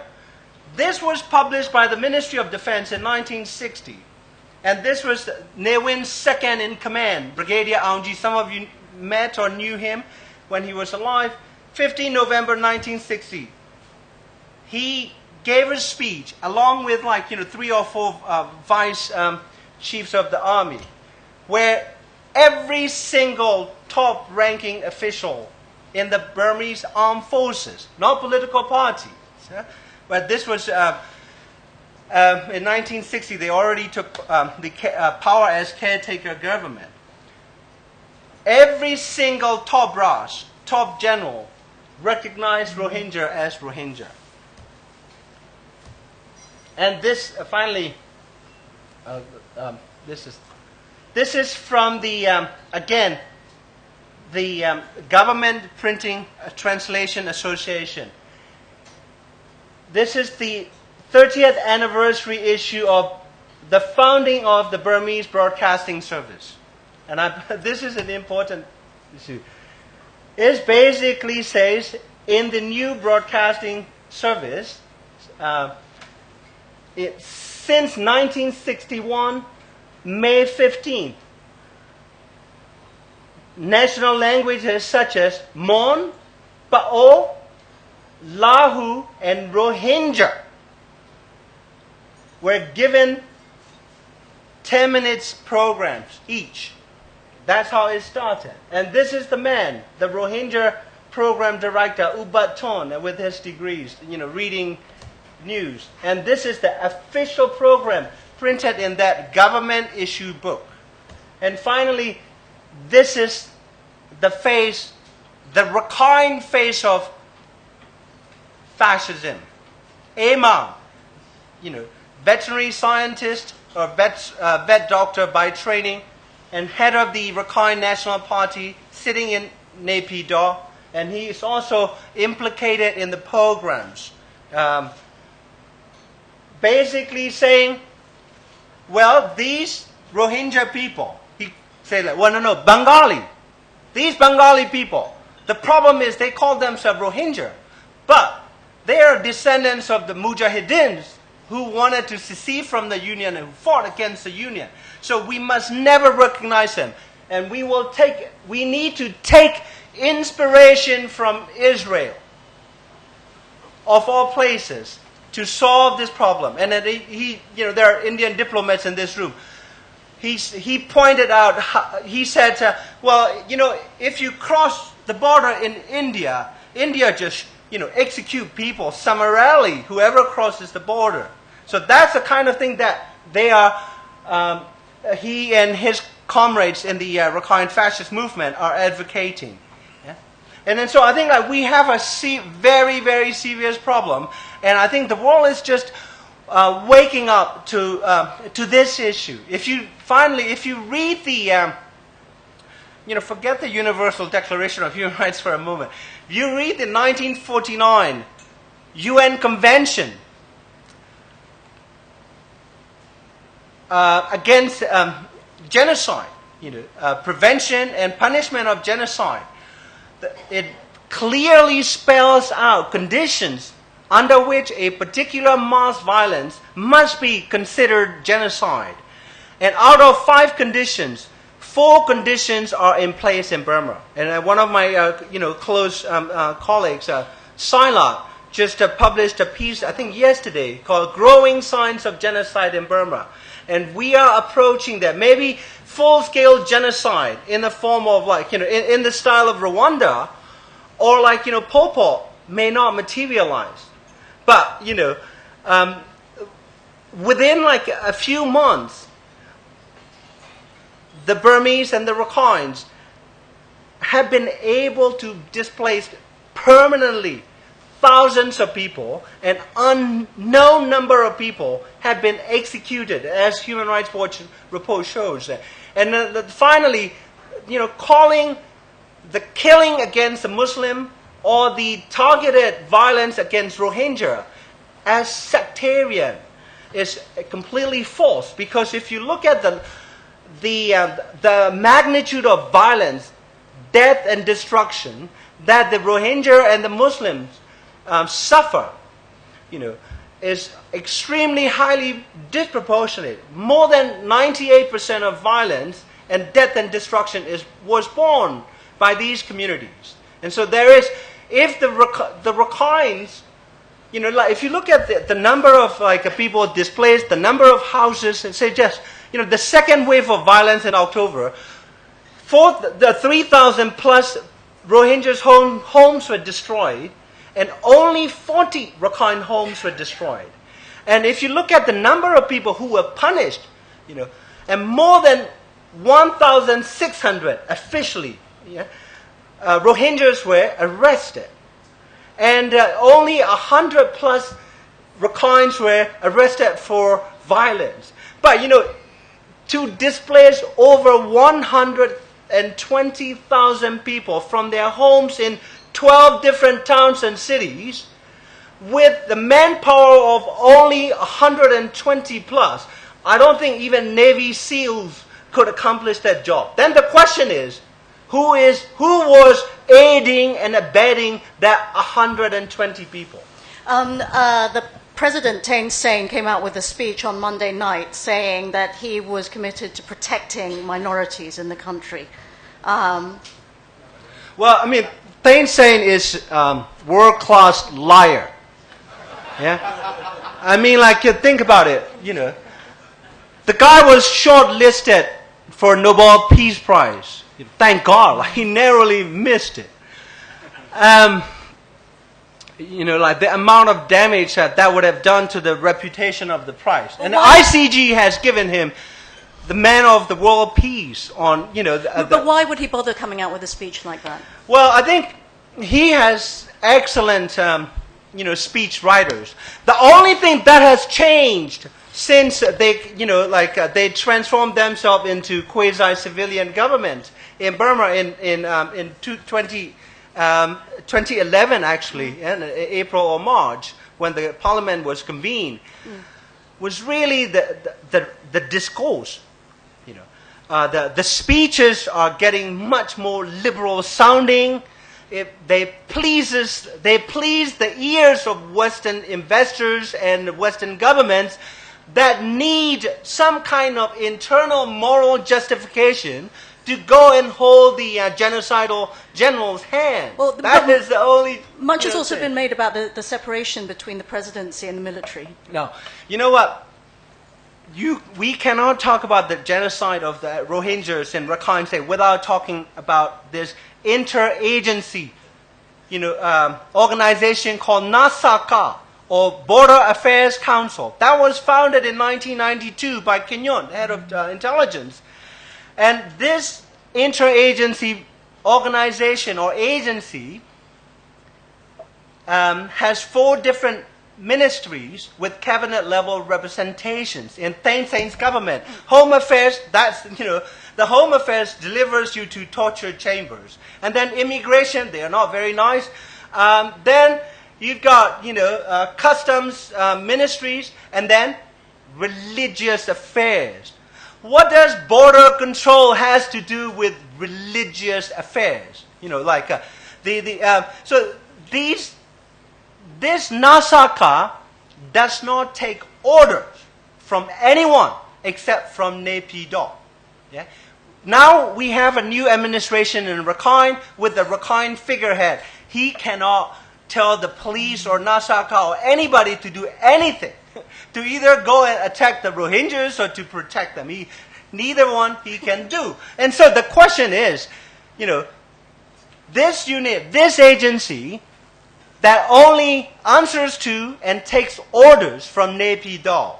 this was published by the Ministry of Defense in 1960, and this was Ne Win's second in command, Brigadier Aung Ji. Some of you met or knew him when he was alive. 15 November 1960. He gave a speech along with 3 or 4 vice chiefs of the army, where every single top-ranking official in the Burmese armed forces, not political parties, but this was in 1960 they already took the power as caretaker government. Every single top brass, top general, recognized Rohingya as Rohingya. And this finally, this is from the again the Government Printing Translation Association. This is the 30th anniversary issue of the founding of the Burmese Broadcasting Service. And this is an important issue. It basically says, in the new broadcasting service, since 1961, May 15th, national languages such as Mon, Pao, Lahu, and Rohingya were given 10 minutes programs each. That's how it started. And this is the man, the Rohingya program director, Ubaton, with his degrees, reading news. And this is the official program printed in that government-issued book. And finally, this is the face, the Rakhine face of fascism. Maung, veterinary scientist or vet doctor by training, and head of the Rakhine National Party, sitting in Naypyidaw, and he is also implicated in the pogroms. Basically saying, well, these Rohingya people, he said, no, Bengali. These Bengali people, the problem is they call themselves Rohingya, but they are descendants of the Mujahideen who wanted to secede from the Union and who fought against the Union. So we must never recognize them. And we need to take inspiration from Israel, of all places, to solve this problem. And then there are Indian diplomats in this room. He pointed out, he said, if you cross the border in India, India just, execute people summarily, whoever crosses the border. So that's the kind of thing that they are, he and his comrades in the Rakhine fascist movement are advocating. Yeah? And then so I think that we have a very, very serious problem. And I think the world is just waking up to this issue. If you read the, forget the Universal Declaration of Human Rights for a moment. If you read the 1949 UN Convention against genocide, prevention and punishment of genocide, it clearly spells out conditions under which a particular mass violence must be considered genocide. And out of 5 conditions, 4 conditions are in place in Burma. And one of my close colleagues, Silak, just published a piece, I think yesterday, called Growing Signs of Genocide in Burma. And we are approaching that. Maybe full-scale genocide in the form of in the style of Rwanda, or Pol Pot may not materialize. But, within a few months, the Burmese and the Rakhines have been able to displace permanently thousands of people, and unknown number of people have been executed, as Human Rights Watch report shows. And finally, calling the killing against the Muslim or the targeted violence against Rohingya as sectarian is completely false. Because if you look at the magnitude of violence, death and destruction that the Rohingya and the Muslims suffer, is extremely highly disproportionate. More than 98% of violence and death and destruction was born by these communities. And so there is, if the Rakhines like if you look at the number of people displaced, the number of houses, and say just, the second wave of violence in October, for the 3,000 plus Rohingyas homes were destroyed, and only 40 Rakhine homes were destroyed. And if you look at the number of people who were punished, and more than 1,600 officially, Rohingyas were arrested. And only 100 plus Rakhines were arrested for violence. But, to displace over 120,000 people from their homes in 12 different towns and cities, with the manpower of only 120 plus, I don't think even Navy SEALs could accomplish that job. Then the question is, who was aiding and abetting that 120 people? The President Thein Sein came out with a speech on Monday night saying that he was committed to protecting minorities in the country. Thein Sein is world-class liar. Yeah? Think about it, The guy was shortlisted for Nobel Peace Prize. Thank God, he narrowly missed it. The amount of damage that would have done to the reputation of the prize. And the ICG has given him the Man of the World Peace on, But why would he bother coming out with a speech like that? Well, I think he has excellent, speech writers. The only thing that has changed since they transformed themselves into quasi-civilian government in Burma in 2011, actually, in April or March, when the parliament was convened, was really the discourse. The speeches are getting much more liberal sounding. They please the ears of Western investors and Western governments that need some kind of internal moral justification to go and hold the genocidal general's hand. Well, that is the only... Much has also been made about the separation between the presidency and the military. No. You know what? We cannot talk about the genocide of the Rohingyas in Rakhine State without talking about this interagency, organization called NASACA, or Border Affairs Council. That was founded in 1992 by Kenyon, head of intelligence. And this interagency organization or agency has 4 different ministries with cabinet level representations in Thein Sein's government. Home Affairs, the Home Affairs delivers you to torture chambers. And then immigration, they are not very nice. Then you've got, customs ministries, and then religious affairs. What does border control has to do with religious affairs? So this NASACA does not take orders from anyone except from Naypyidaw. Yeah? Now we have a new administration in Rakhine with the Rakhine figurehead. He cannot tell the police or NASACA or anybody to do anything, to either go and attack the Rohingyas or to protect them. Neither one he can do. And so the question is, this unit, this agency that only answers to and takes orders from Naypyidaw,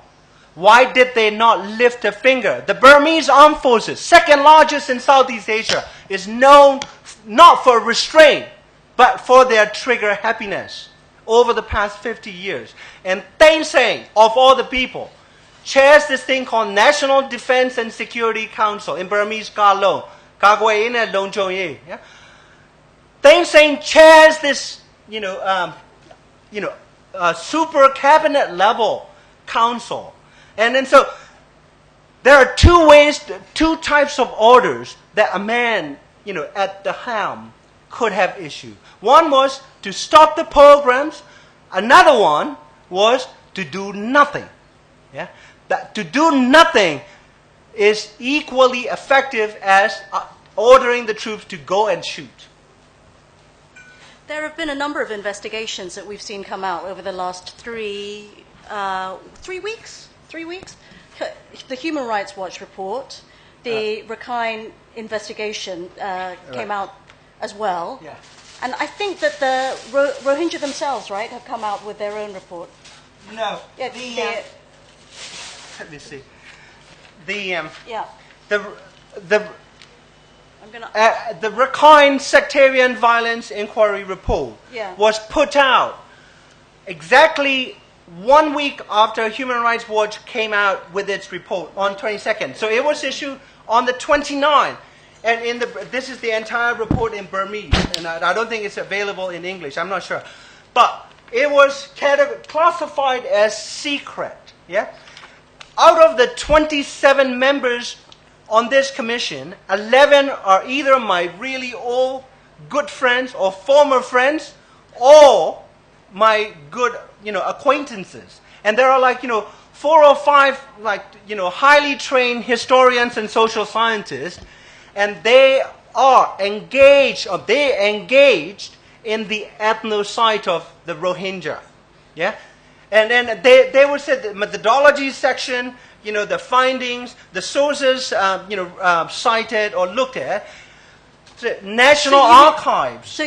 why did they not lift a finger? The Burmese Armed Forces, second largest in Southeast Asia, is known not for restraint, but for their trigger happiness over the past 50 years. And Thein Sein, of all the people, chairs this thing called National Defense and Security Council, in Burmese Ka-Long, Ka-Gwe Yin and Long Chong Ye. Thein Sein chairs this, super cabinet level council. And then so there are 2 types of orders that a man, at the helm could have issued. One was to stop the pogroms. Another one was to do nothing. Yeah? That to do nothing is equally effective as ordering the troops to go and shoot. There have been a number of investigations that we've seen come out over the last 3 weeks. 3 weeks. The Human Rights Watch report, the Rakhine investigation came out as well. Yeah. And I think that the Rohingya themselves, right, have come out with their own report. No. Yeah, Let me see. The yeah. I'm gonna. The Rakhine Sectarian Violence Inquiry Report Yeah. was put out exactly 1 week after Human Rights Watch came out with its report on 22nd. So it was issued on the 29th. And this is the entire report in Burmese. And I don't think it's available in English. I'm not sure. But it was classified as secret. Yeah? Out of the 27 members on this commission, 11 are either my really old good friends or former friends or my good, acquaintances. And there are 4 or 5 highly trained historians and social scientists, and they engaged in the ethnocide of the Rohingya. Yeah? And then they would say the methodology section, the findings, the sources, cited or looked at, the National Archives.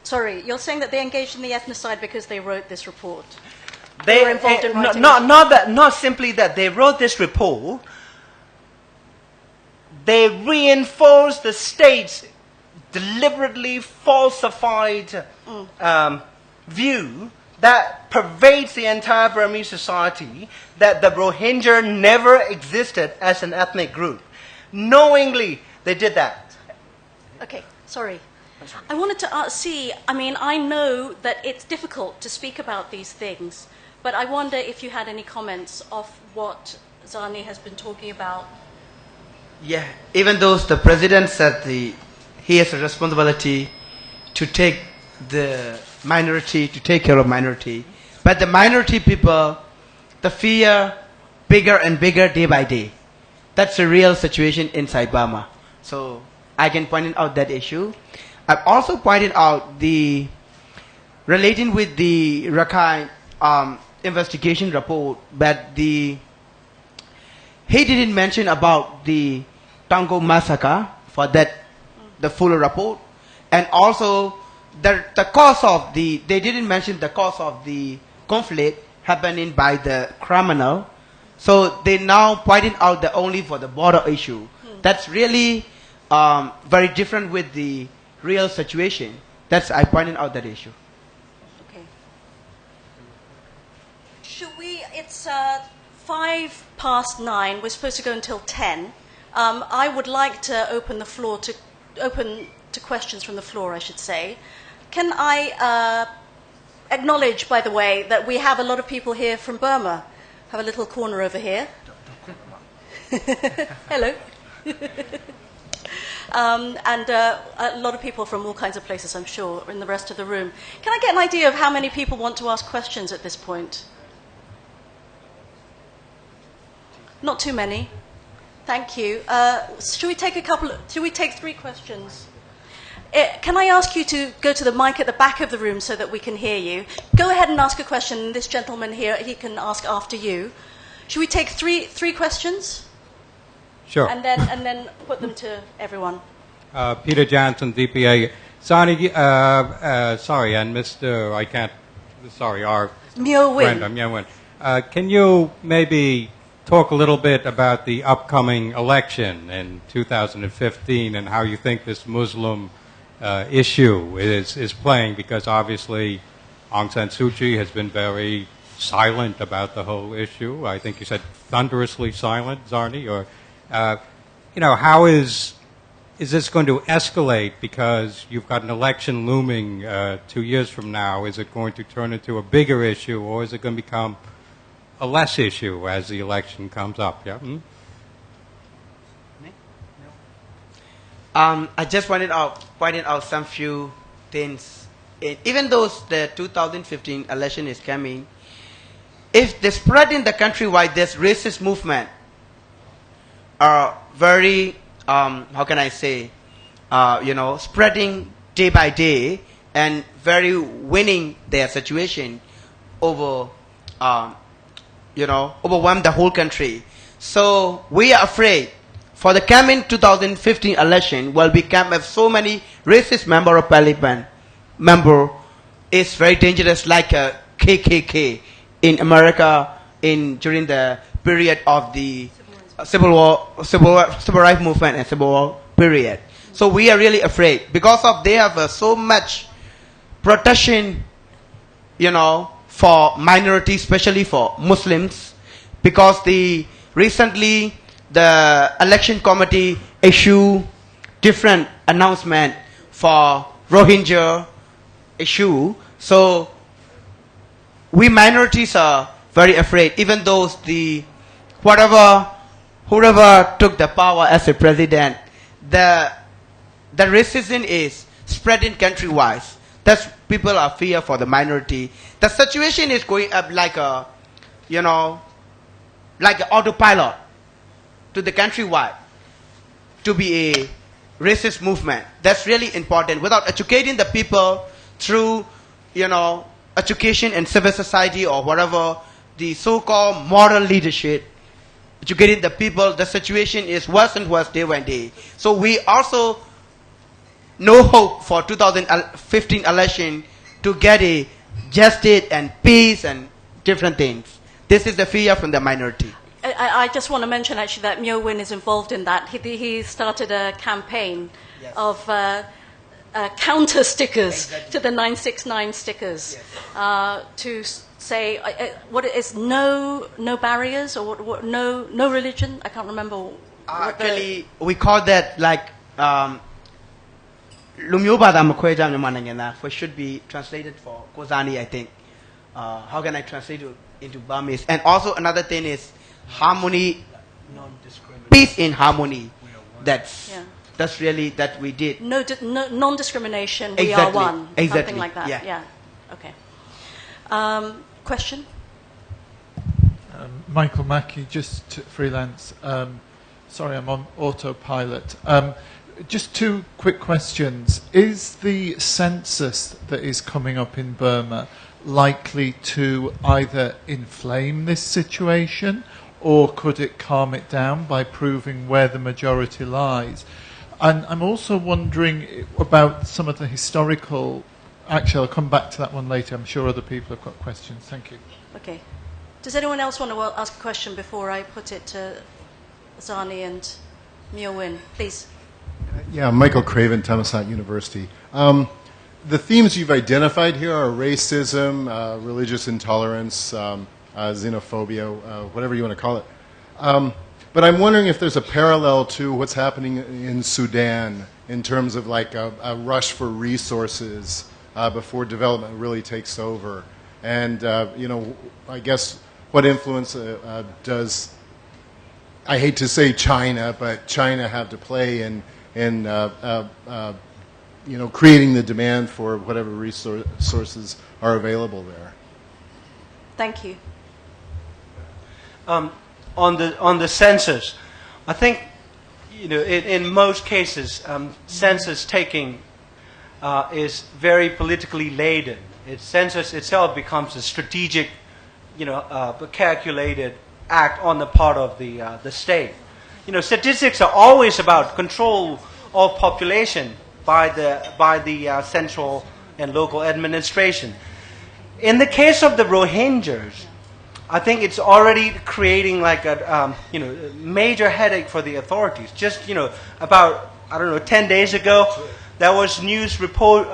Sorry, you're saying that they engaged in the ethnocide because they wrote this report? They were involved in writing not simply that they wrote this report. They reinforced the state's deliberately falsified view that pervades the entire Burmese society, that the Rohingya never existed as an ethnic group. Knowingly, they did that. Okay, sorry. I wanted to I know that it's difficult to speak about these things, but I wonder if you had any comments of what Zarni has been talking about. Yeah, even though the president said he has a responsibility to take the minority, to take care of minority, but the minority people, the fear bigger and bigger day by day. That's the real situation inside Burma. So I can point out that issue. I've also pointed out relating with the Rakhine investigation report, that he didn't mention about the Tango massacre for that, the full report, and also the cause of they didn't mention the cause of the conflict happening by the criminal. So they now pointed out that only for the border issue. That's really very different with the real situation. I pointed out that issue. Okay. It's 9:05. We're supposed to go until 10. I would like to open the floor to questions from the floor, I should say. Can I acknowledge, by the way, that we have a lot of people here from Burma. Have a little corner over here. Hello. And a lot of people from all kinds of places, I'm sure, in the rest of the room. Can I get an idea of how many people want to ask questions at this point? Not too many. Thank you. Should we take 3 questions? Can I ask you to go to the mic at the back of the room so that we can hear you? Go ahead and ask a question. This gentleman here, he can ask after you. Should we take three questions? Sure. And then put them to everyone. Peter Johnson, DPA. Zarni, sorry, and Mr. Our Myo Win. friend, Myo Win. Can you maybe talk a little bit about the upcoming election in 2015 and how you think this Muslim issue is playing? Because obviously Aung San Suu Kyi has been very silent about the whole issue. I think you said thunderously silent, Zarni. Or, how is this going to escalate? Because you've got an election looming 2 years from now. Is it going to turn into a bigger issue, or is it going to become a less issue as the election comes up? Yeah. I just pointed out some few things. Even though the 2015 election is coming, if the spread in the countrywide, this racist movement are very, spreading day by day, and very winning their situation over, overwhelm the whole country. So we are afraid for the coming 2015 election will become of so many racist member of parliament is very dangerous, like a KKK in America during the period of the civil rights movement and civil war period. So we are really afraid because of they have so much protection, for minorities, especially for Muslims, because recently the election committee issued different announcement for Rohingya issue. So we minorities are very afraid, even though whoever took the power as a president, the racism is spreading countrywide. That's people are fear for the minority. The situation is going up like an autopilot to the countrywide to be a racist movement. That's really important. Without educating the people through, education and civil society or whatever, the so-called moral leadership, educating the people, the situation is worse and worse day by day. So we also no hope for 2015 election to get a justice and peace and different things. This is the fear from the minority. I just want to mention actually that Myo Win is involved in that. He started a campaign of counter stickers to the 969 stickers to say what it is, no barriers or what, no religion. I can't remember. Actually, we call that like Lumyo Bada Makwe Jam Yamanangena, which should be translated for Kozani, I think. How can I translate it into Burmese? And also another thing is harmony, peace in harmony. That's really that we did. No non-discrimination. We Exactly. are one. Exactly. Something like that. Yeah. Okay. Question. Michael Mackey, just freelance. Sorry, I'm on autopilot. Just two quick questions. Is the census that is coming up in Burma likely to either inflame this situation or could it calm it down by proving where the majority lies? And I'm also wondering about some of the historical... Actually, I'll come back to that one later. I'm sure other people have got questions. Thank you. Okay. Does anyone else want to ask a question before I put it to Zarni and Myo Win? Please. Yeah, Michael Craven, Thammasat University. The themes you've identified here are racism, religious intolerance, xenophobia, whatever you want to call it. But I'm wondering if there's a parallel to what's happening in Sudan in terms of like a rush for resources before development really takes over. And, I guess what influence does, I hate to say China, but China have to play in creating the demand for whatever resources are available there. Thank you. On the census, I think in most cases census taking is very politically laden. Census itself becomes a strategic, calculated act on the part of the state. Statistics are always about control of population by the central and local administration. In the case of the Rohingyas, I think it's already creating like a major headache for the authorities. Just about 10 days ago, there was news report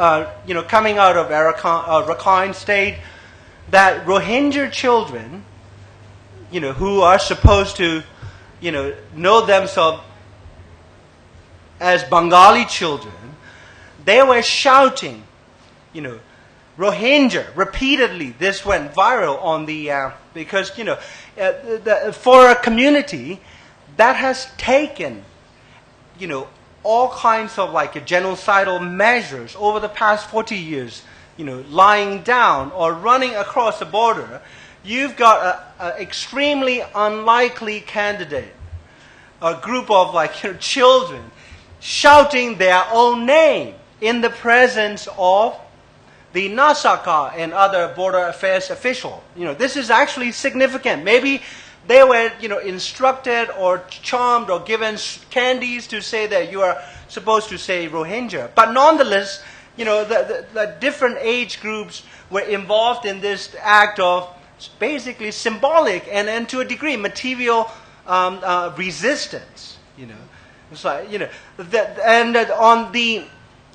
coming out of Rakhine State that Rohingya children, who are supposed to know themselves as Bengali children, they were shouting, Rohingya repeatedly. This went viral on the because for a community that has taken all kinds of like genocidal measures over the past 40 years, lying down or running across the border, you've got an extremely unlikely candidate, a group of children shouting their own name in the presence of the Nasaka and other border affairs official. This is actually significant. Maybe they were, instructed or charmed or given candies to say that you are supposed to say Rohingya. But nonetheless, the different age groups were involved in this act of basically symbolic and to a degree material resistance. It's like,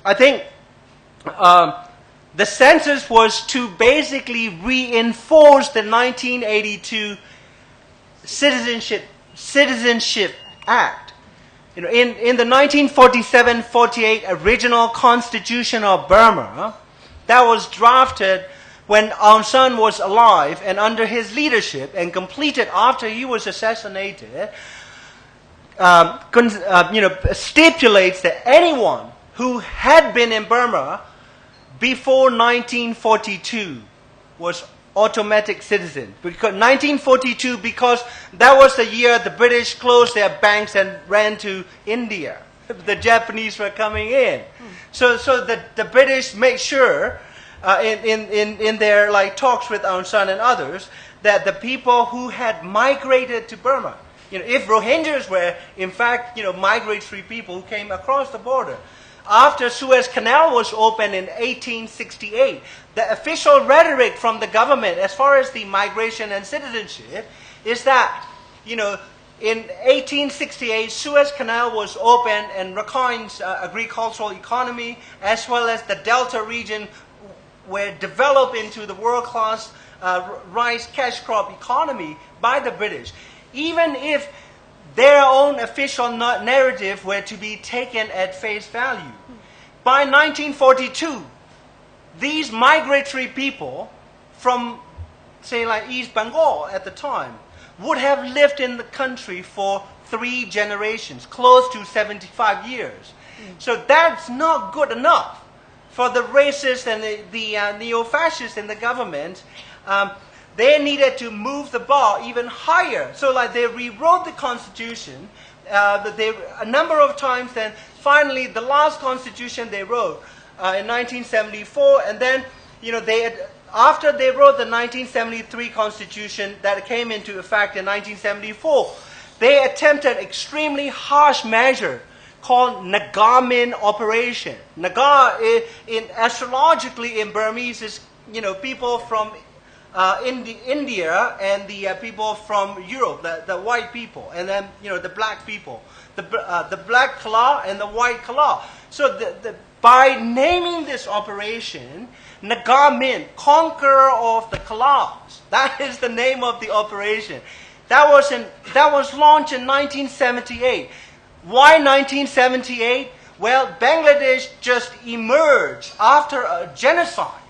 I think the census was to basically reinforce the 1982 Citizenship Act. In the 1947-48 original constitution of Burma, that was drafted when Aung San was alive and under his leadership and completed after he was assassinated, stipulates that anyone who had been in Burma before 1942 was automatic citizen. Because 1942, because that was the year the British closed their banks and ran to India. The Japanese were coming in. So the British made sure in their talks with Aung San and others that the people who had migrated to Burma, if Rohingyas were in fact migratory people who came across the border, after Suez Canal was opened in 1868, the official rhetoric from the government as far as the migration and citizenship is that, in 1868, Suez Canal was opened and Rakhine's agricultural economy as well as the Delta region were developed into the world-class rice cash crop economy by the British. Even if their own official narrative were to be taken at face value. By 1942, these migratory people from, say, East Bengal at the time, would have lived in the country for 3 generations, close to 75 years. So that's not good enough for the racists and the neo-fascists in the government. They needed to move the bar even higher. So they rewrote the constitution a number of times. Then finally, the last constitution they wrote in 1974. And then, after they wrote the 1973 constitution that came into effect in 1974, they attempted extremely harsh measure called Nagamin operation. Naga, astrologically in Burmese, is people from India and the people from Europe, the white people, and then the black people, the black Kala and the white Kala. So by naming this operation, Nagamin, conqueror of the Kalas, that is the name of the operation. That was launched in 1978. Why 1978? Well, Bangladesh just emerged after a genocide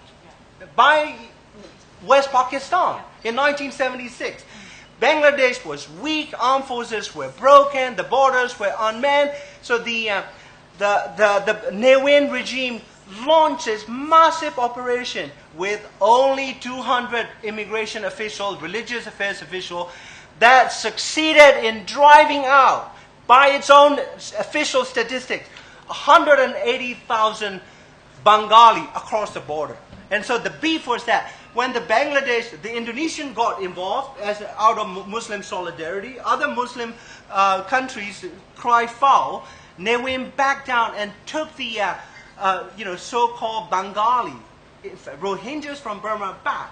by West Pakistan in 1976. Bangladesh was weak, armed forces were broken, the borders were unmanned. So the Ne Win regime launched this massive operation with only 200 immigration officials, religious affairs officials, that succeeded in driving out, by its own official statistics, 180,000 Bengali across the border. And so the beef was that when the Indonesian got involved out of Muslim solidarity, other Muslim countries cried foul. Ne Win backed down and took the so-called Bengali, Rohingyas from Burma back.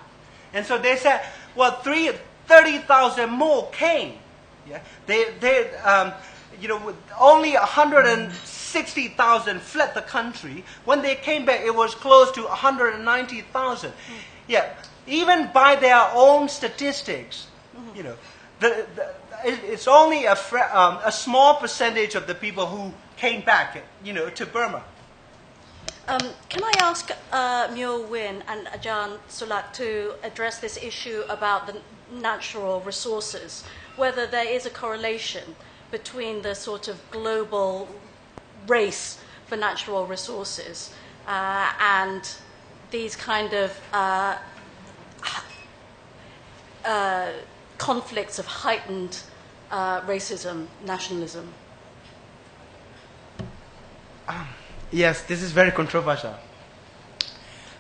And so they said, well, 30,000 more came. Yeah, only 160,000 fled the country. When they came back, it was close to 190,000. Yeah, even by their own statistics, it's only a small percentage of the people who came back, to Burma. Can I ask Myo Win and Ajarn Sulak to address this issue about the natural resources, whether there is a correlation between the sort of global race for natural resources and these kind of conflicts of heightened racism, nationalism? Yes, this is very controversial.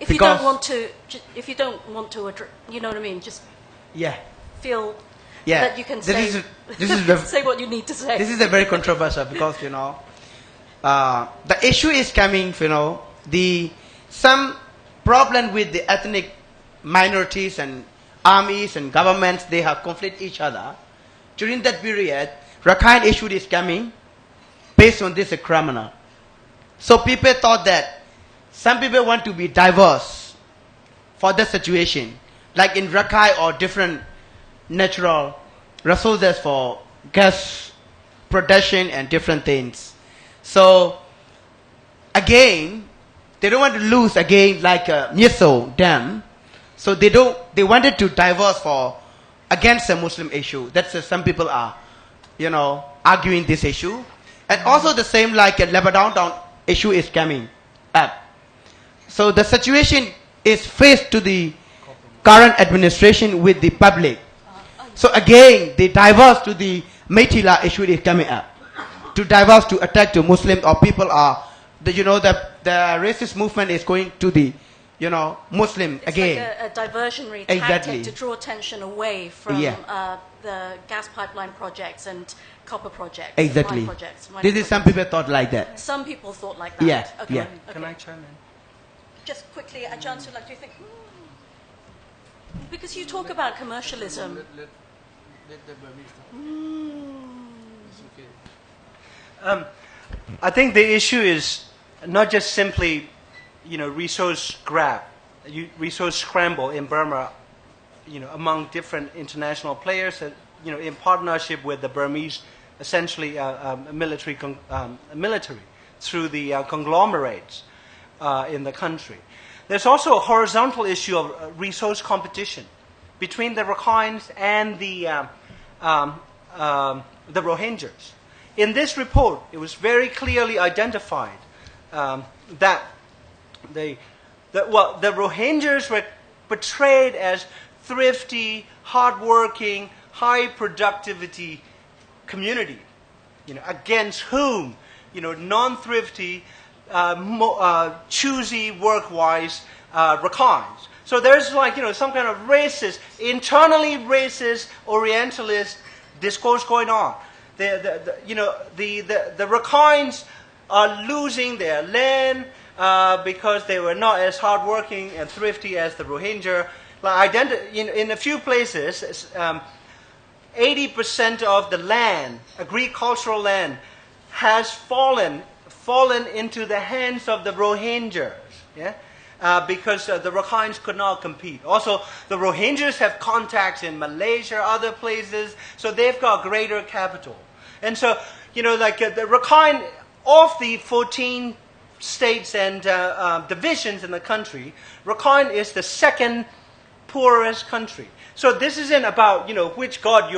If you don't want to, you know what I mean, just Yeah. feel Yeah. that you can This say, is- this is the- say what you need to say. This is a very controversial because the issue is coming. Some problem with the ethnic minorities and armies and governments, they have conflict each other. During that period, Rakhine issue is coming based on this criminal. So people thought that some people want to be diverse for the situation, like in Rakhine or different natural resources for gas production and different things. So again, they don't want to lose again like Myeso Dam. So they wanted to diverse for against the Muslim issue. That's some people are, arguing this issue. And also the same like a Lebanon down issue is coming up. So the situation is faced to the current administration with the public. So again, they diverse to the Meitila issue is coming up. To diverse to attack the Muslims or people are, the racist movement is going to the, Muslim It's again. like a diversionary Exactly. tactic to draw attention away from Yeah. the gas pipeline projects and copper projects. Exactly. Mine projects, mining This is some projects. people thought like that. Some people thought like that. Yeah, Okay. yeah. Okay. Can I chime in? Just quickly, Ajarn Sulak, do you think? Because you talk about commercialism. I think the issue is not just simply, resource grab, resource scramble in Burma, among different international players, in partnership with the Burmese, essentially military through the conglomerates in the country. There's also a horizontal issue of resource competition between the Rakhines and the Rohingyas. In this report, it was very clearly identified that the Rohingyas were portrayed as thrifty, hardworking, high productivity community, against whom, non-thrifty, choosy, work-wise Rakhines. So there's some kind of racist, internally racist, Orientalist discourse going on. The Rakhines are losing their land because they were not as hardworking and thrifty as the Rohingya. In a few places, 80% of the land, agricultural land, has fallen into the hands of the Rohingyas. Yeah. Because the Rakhines could not compete. Also, the Rohingyas have contacts in Malaysia, other places, so they've got greater capital. And so, the Rakhine, of the 14 states and divisions in the country, Rakhine is the second poorest country. So this isn't about, which God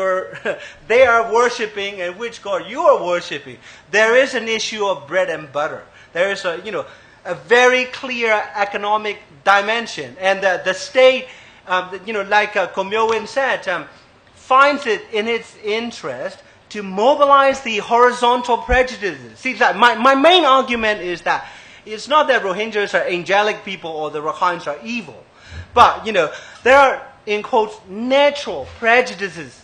they are worshipping and which God you are worshipping. There is an issue of bread and butter. There is a very clear economic dimension. And the state, like U Myo Win said, finds it in its interest to mobilize the horizontal prejudices. See, that my main argument is that it's not that Rohingyas are angelic people or the Rakhines are evil. But, there are, in quotes, natural prejudices,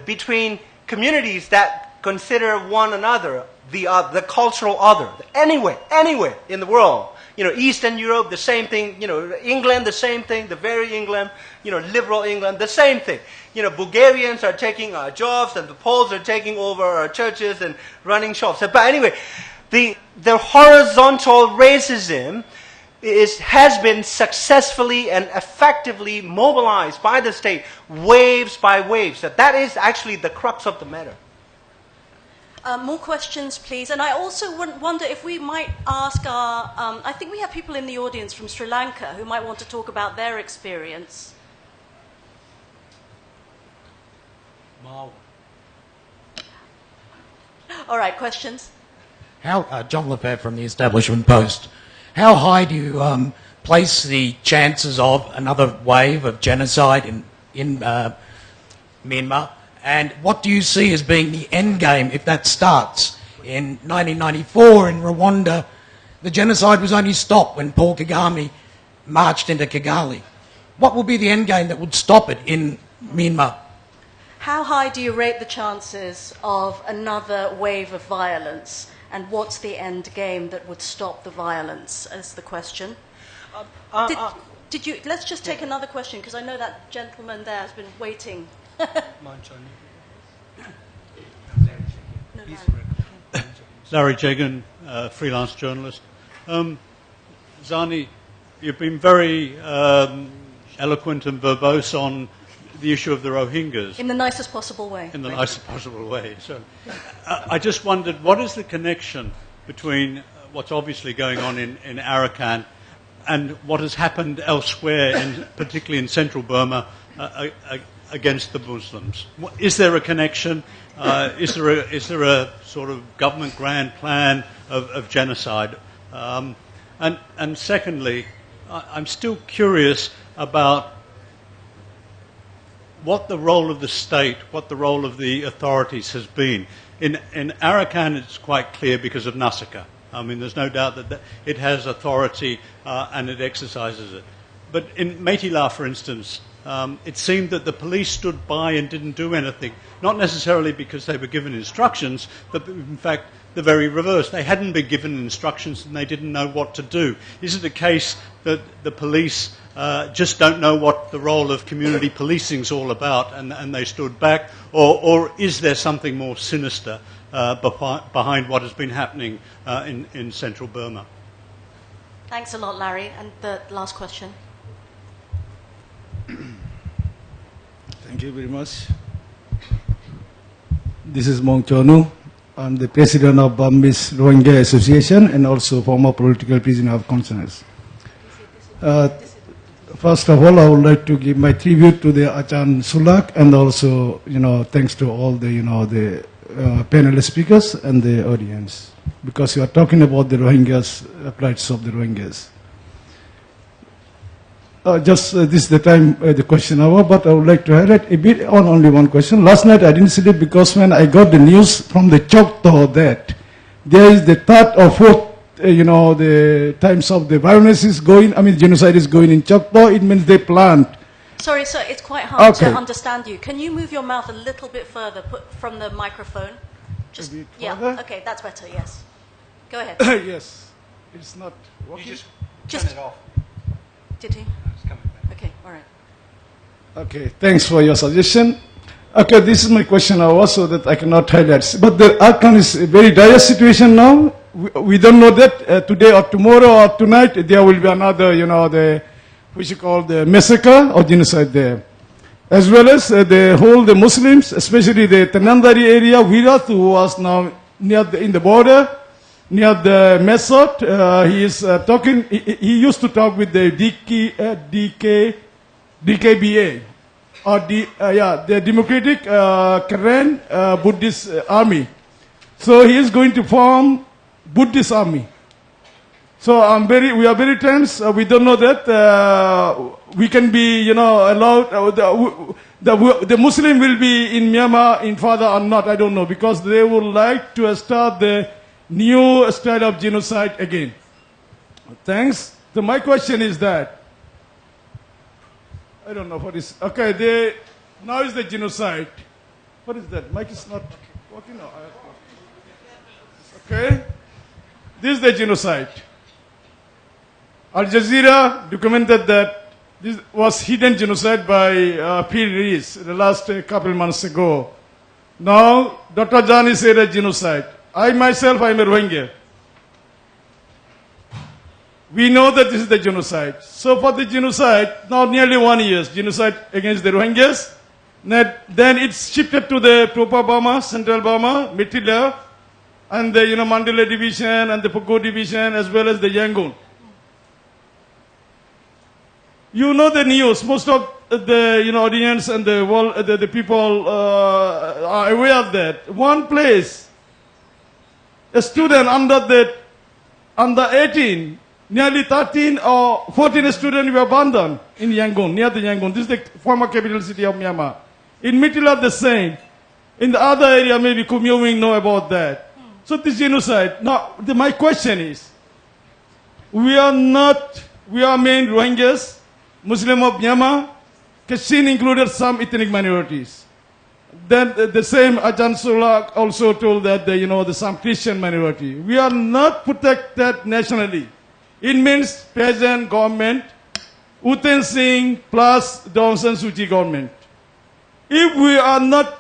between communities that consider one another the cultural other. Anywhere in the world. Eastern Europe, the same thing. England, the same thing. The very England, liberal England, the same thing. Bulgarians are taking our jobs and the Poles are taking over our churches and running shops. But anyway, the horizontal racism has been successfully and effectively mobilized by the state, waves by waves. That is actually the crux of the matter. More questions, please. And I also wonder if we might ask our... I think we have people in the audience from Sri Lanka who might want to talk about their experience. All right, questions? John Lefebvre from the Establishment Post. How high do you place the chances of another wave of genocide in Myanmar? And what do you see as being the end game if that starts? In 1994 in Rwanda, the genocide was only stopped when Paul Kagame marched into Kigali. What will be the end game that would stop it in Myanmar? How high do you rate the chances of another wave of violence? And what's the end game that would stop the violence, is the question. Did you? Let's just take another question, because I know that gentleman there has been waiting. Larry Jagan, freelance journalist. Zarni, you've been very eloquent and verbose on the issue of the Rohingyas. In the nicest possible way. In the nicest possible way. So, I just wondered, what is the connection between what's obviously going on in Arakan and what has happened elsewhere, particularly in central Burma, against the Muslims? Is there a connection? Is there a sort of government grand plan of genocide? And secondly, I'm still curious about what the role of the state, what the role of the authorities has been. In Arakan, it's quite clear because of Nasaka. I mean, there's no doubt that it has authority and it exercises it. But in Meitila, for instance, it seemed that the police stood by and didn't do anything, not necessarily because they were given instructions, but in fact, the very reverse. They hadn't been given instructions and they didn't know what to do. Is it a case that the police just don't know what the role of community policing is all about and they stood back? Or is there something more sinister behind what has been happening in central Burma? Thanks a lot, Larry. And the last question. Thank you very much. This is Maung Zarni. I'm the president of Burmese Rohingya Association and also former political prisoner of conscience. First of all, I would like to give my tribute to the Ajarn Sulak and also, thanks to all the panel speakers and the audience, because you are talking about the Rohingyas, plights of the Rohingyas. This is the time, the question hour, but I would like to highlight a bit on only one question. Last night I didn't sleep because when I got the news from the Choctaw that there is the third or fourth, the times of the violence is going, genocide is going in Choctaw, it means they planned. Sorry, sir, it's quite hard to understand you. Can you move your mouth a little bit further from the microphone? Just, yeah, okay, that's better, yes. Go ahead. Yes, it's not working. You just turn it off. Did he? Okay, all right. Okay, thanks for your suggestion. Okay, this is my question now also that I cannot highlight. But the Arakan is a very dire situation now. We don't know that today or tomorrow or tonight there will be another, which you call the massacre or genocide there. As well as the Muslims, especially the Tanandari area, Virat, who was now in the border, near the Mesot, he is talking, he used to talk with the DKBA, or the Democratic Karen Buddhist Army. So he is going to form Buddhist army. So we are very tense. We don't know that we can be, allowed. The Muslim will be in Myanmar in further or not. I don't know, because they would like to start the new style of genocide again. Thanks. So my question is that, I don't know what is, okay, now is the genocide. What is that? Mic is not working now. Okay. This is the genocide. Al Jazeera documented that this was hidden genocide by Pir Reis the last couple months ago. Now, Dr. Zarni said a genocide. I myself, I am a Rohingya. We know that this is the genocide. So for the genocide, now nearly 1 year, genocide against the Rohingyas. Then it's shifted to the proper Burma, central Burma, Meitila, and the Mandalay division and the Pokot division, as well as the Yangon. You know the news. Most of the audience and the world, the people are aware of that. One place, a student under 18, nearly 13 or 14 students were abandoned in Yangon, near the Yangon. This is the former capital city of Myanmar. In Meitila, the same. In the other area, maybe U Myo Win know about that. So this genocide. Now, my question is, we are not we are main Rohingyas, Muslim of Myanmar, Kachin included some ethnic minorities. Then the same Ajarn Sulak also told that the some Christian minority. We are not protected nationally. It means present government, U Singh plus Daw San Suu Kyi government. If we are not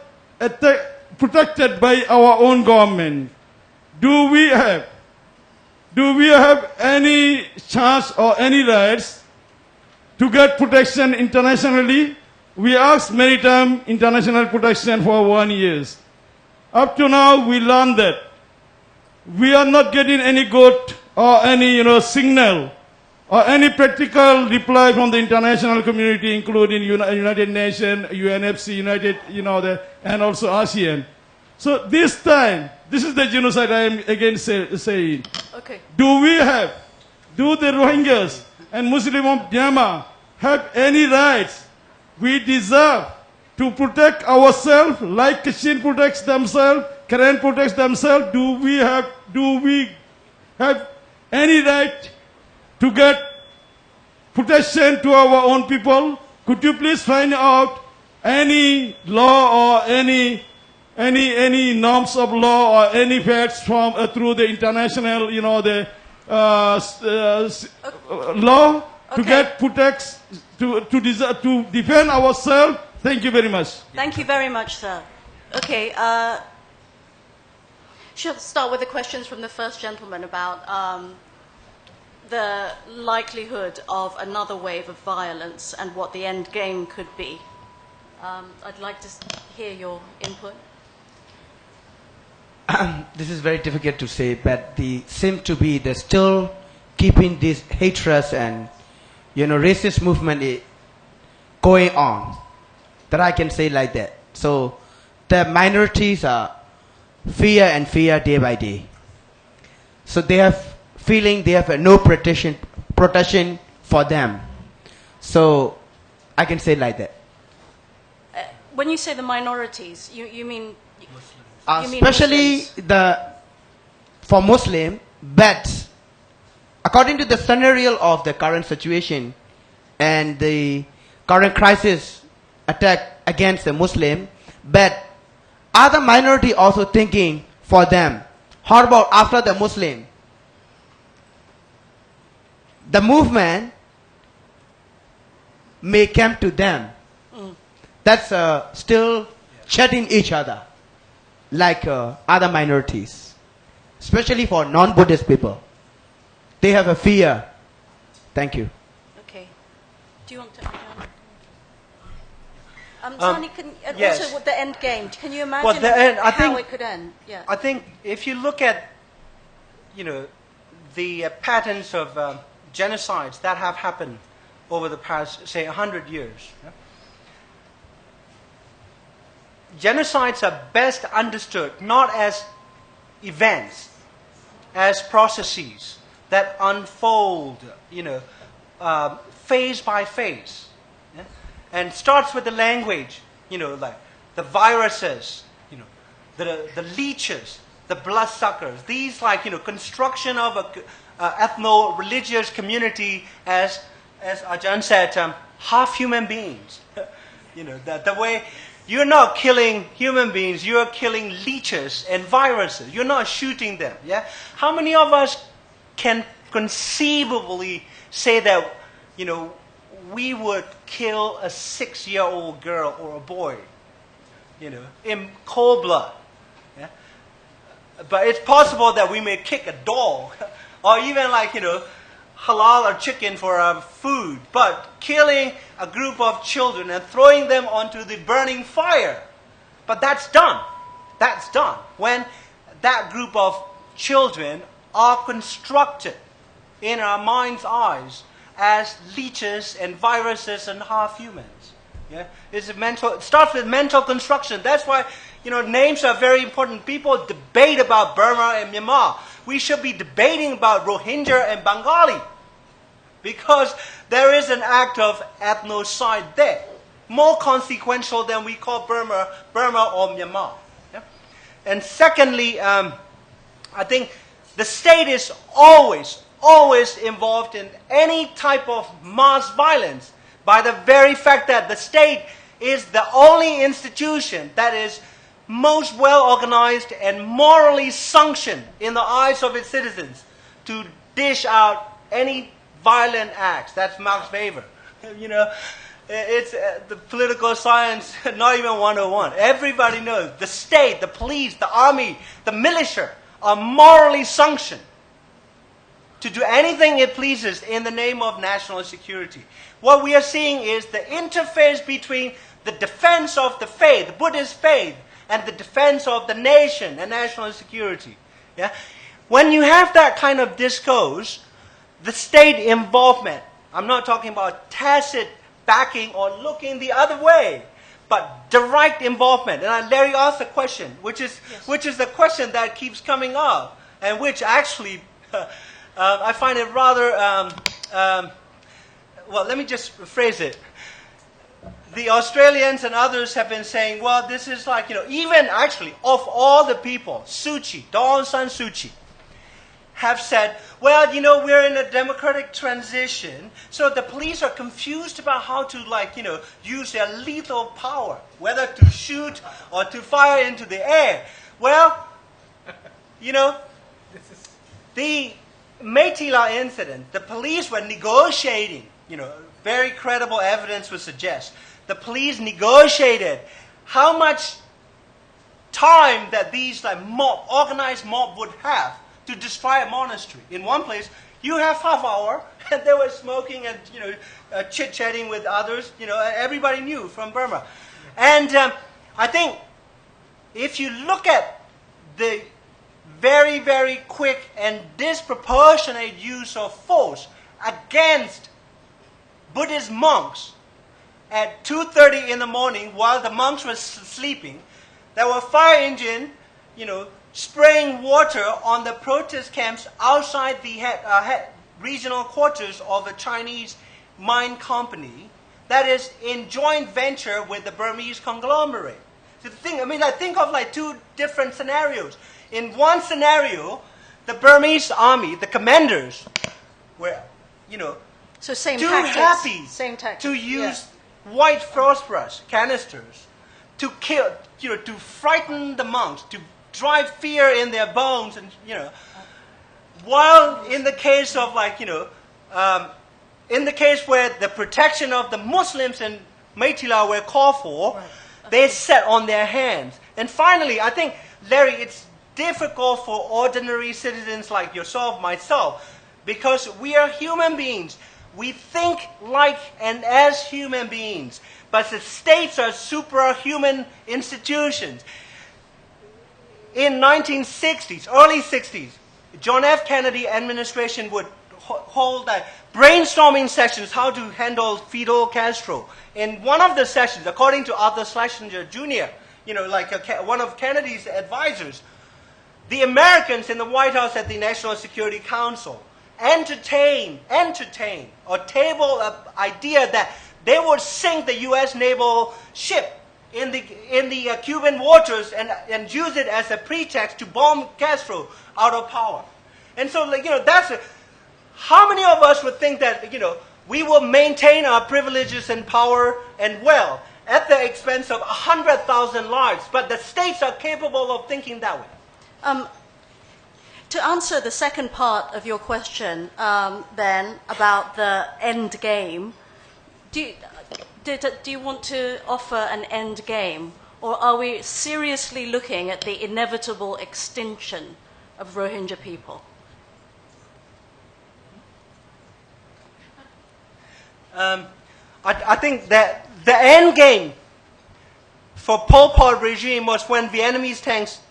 protected by our own government, do we have any chance or any rights to get protection internationally? We asked many times international protection for 1 year. Up to now, we learned that we are not getting any good or any signal or any practical reply from the international community, including United Nations, UNFC, and also ASEAN. So this time, this is the genocide I am again saying. Okay. Do the Rohingyas and Muslim of Myanmar have any rights? We deserve to protect ourselves like Kachin protects themselves, Karen protects themselves. Do we have any right to get protection to our own people? Could you please find out any law or any norms of law or any facts from through the international, law to get to defend ourselves? Thank you very much. Thank you very much, sir. Okay, shall start with the questions from the first gentleman about the likelihood of another wave of violence and what the end game could be. I'd like to hear your input. This is very difficult to say, but seem to be they're still keeping this hatred and racist movement going on. That I can say like that. So the minorities are fear day by day. So they have feeling they have no protection for them. So I can say like that. When you say the minorities, you mean especially Muslims? For Muslim, but according to the scenario of the current situation and the current crisis attack against the Muslim, but other minority also thinking for them. How about after the Muslim? The movement may come to them. That's still chatting each other like other minorities, especially for non-Buddhist people. They have a fear. Thank you. Okay. Do you want to? Zarni, yes. Also with the end game, can you imagine Well, the end, I how think, it could end? Yeah. I think if you look at, the patterns of genocides that have happened over the past, say, 100 years, genocides are best understood not as events, as processes that unfold, phase by phase. And starts with the language, like the viruses, the leeches, the bloodsuckers. These, construction of a ethno-religious community as Ajarn said, half human beings. The way you're not killing human beings, you're killing leeches and viruses. You're not shooting them. Yeah. How many of us can conceivably say that, we would kill a 6-year-old girl or a boy, in cold blood. Yeah? But it's possible that we may kick a dog or even halal or chicken for food. But killing a group of children and throwing them onto the burning fire, but that's done. That's done when that group of children are constructed in our mind's eyes as leeches and viruses and half humans. Yeah? It starts with mental construction. That's why, names are very important. People debate about Burma and Myanmar. We should be debating about Rohingya and Bengali, because there is an act of ethnocide there, more consequential than we call Burma or Myanmar. Yeah? And secondly, I think the state is always always involved in any type of mass violence by the very fact that the state is the only institution that is most well organized and morally sanctioned in the eyes of its citizens to dish out any violent acts. That's Marx's favor. You know, it's the political science, not even 101. Everybody knows the state, the police, the army, the militia are morally sanctioned to do anything it pleases in the name of national security. What we are seeing is the interface between the defense of the faith, the Buddhist faith, and the defense of the nation and national security. Yeah? When you have that kind of discourse, the state involvement, I'm not talking about tacit backing or looking the other way, but direct involvement. And Larry asked a question, which is the question that keeps coming up, and which actually I find it rather, well, let me just phrase it. The Australians and others have been saying, well, this is like, even actually of all the people, Daw Aung San Suu Kyi, have said, well, we're in a democratic transition, so the police are confused about how to, use their lethal power, whether to shoot or to fire into the air. Well, the Meitila incident, the police were negotiating, very credible evidence would suggest. The police negotiated how much time that these organized mob would have to destroy a monastery. In one place, you have half hour, and they were smoking and chit-chatting with others. Everybody knew from Burma. And I think if you look at the very, very quick and disproportionate use of force against Buddhist monks at 2:30 in the morning while the monks were sleeping, there were fire engines, spraying water on the protest camps outside the regional quarters of a Chinese mine company that is in joint venture with the Burmese conglomerate. So I think of two different scenarios. In one scenario, the Burmese army, the commanders, were, so same too tactics. happy to use white phosphorus canisters to kill, to frighten the monks, to drive fear in their bones, and while in the case of in the case where the protection of the Muslims in Meitila were called for, they sat on their hands. And finally, I think, Larry, it's difficult for ordinary citizens like yourself, myself, because we are human beings. We think like and as human beings, but the states are superhuman institutions. In 1960s, early 60s, John F. Kennedy administration would hold brainstorming sessions how to handle Fidel Castro. In one of the sessions, according to Arthur Schlesinger Jr., one of Kennedy's advisors, the Americans in the White House at the National Security Council entertain or table an idea that they would sink the U.S. naval ship in the Cuban waters and use it as a pretext to bomb Castro out of power. And so, how many of us would think that, we will maintain our privileges and power and wealth at the expense of 100,000 lives, but the states are capable of thinking that way? To answer the second part of your question, then, about the end game, do you want to offer an end game, or are we seriously looking at the inevitable extinction of Rohingya people? I think that the end game for Pol Pot regime was when Vietnamese tanks,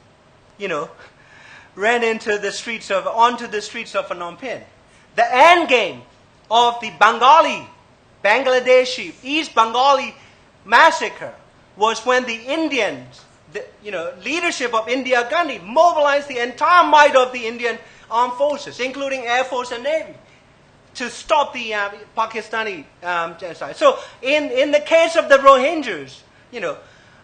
ran onto the streets of Phnom Penh. The end game of the Bangladeshi, East Bengali massacre was when the Indians, leadership of Indira Gandhi mobilized the entire might of the Indian armed forces, including Air Force and Navy, to stop the Pakistani genocide. So in the case of the Rohingyas,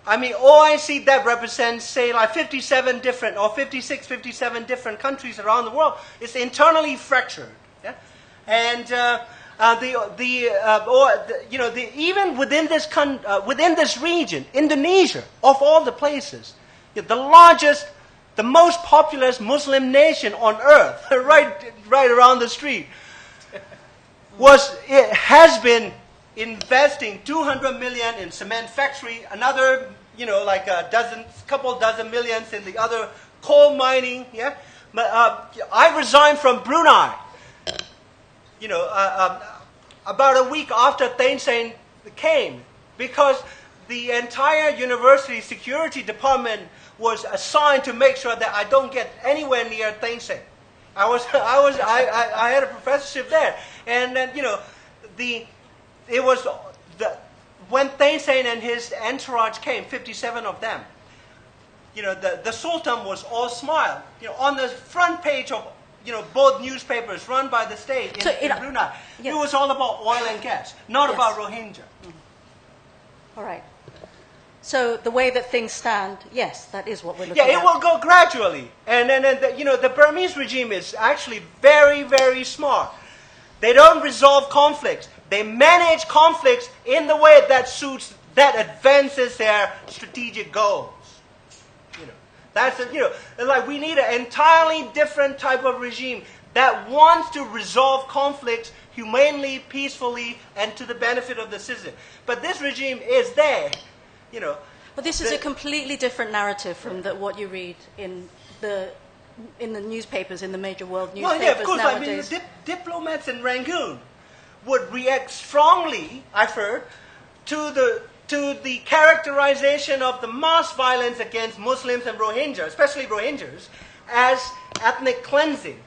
OIC that represents, say, 57 different or 56, 57 different countries around the world, is internally fractured. Yeah? And even within this region, Indonesia, of all the places, the largest, the most populous Muslim nation on earth, right around the street, has been investing 200 million in cement factory, another, like couple dozen millions in the other coal mining. Yeah, I resigned from Brunei. About a week after Thein Sein came, because the entire university security department was assigned to make sure that I don't get anywhere near Thein Sein. I had a professorship there, and then when Thein Sein and his entourage came, 57 of them. The Sultan was all smile. On the front page of both newspapers run by the state in Brunei. It was all about oil and gas, not about Rohingya. All right. So the way that things stand, yes, that is what we're looking at. Yeah, it will go gradually. And then, the Burmese regime is actually very, very smart. They don't resolve conflicts. They manage conflicts in the way that advances their strategic goals. Like we need an entirely different type of regime that wants to resolve conflicts humanely, peacefully, and to the benefit of the citizen. But this regime is there, But this is a completely different narrative from what you read in the newspapers, in the major world newspapers well, yeah, of course. nowadays. Diplomats in Rangoon would react strongly, I've heard, to the characterization of the mass violence against Muslims and Rohingya, especially Rohingyas, as ethnic cleansing.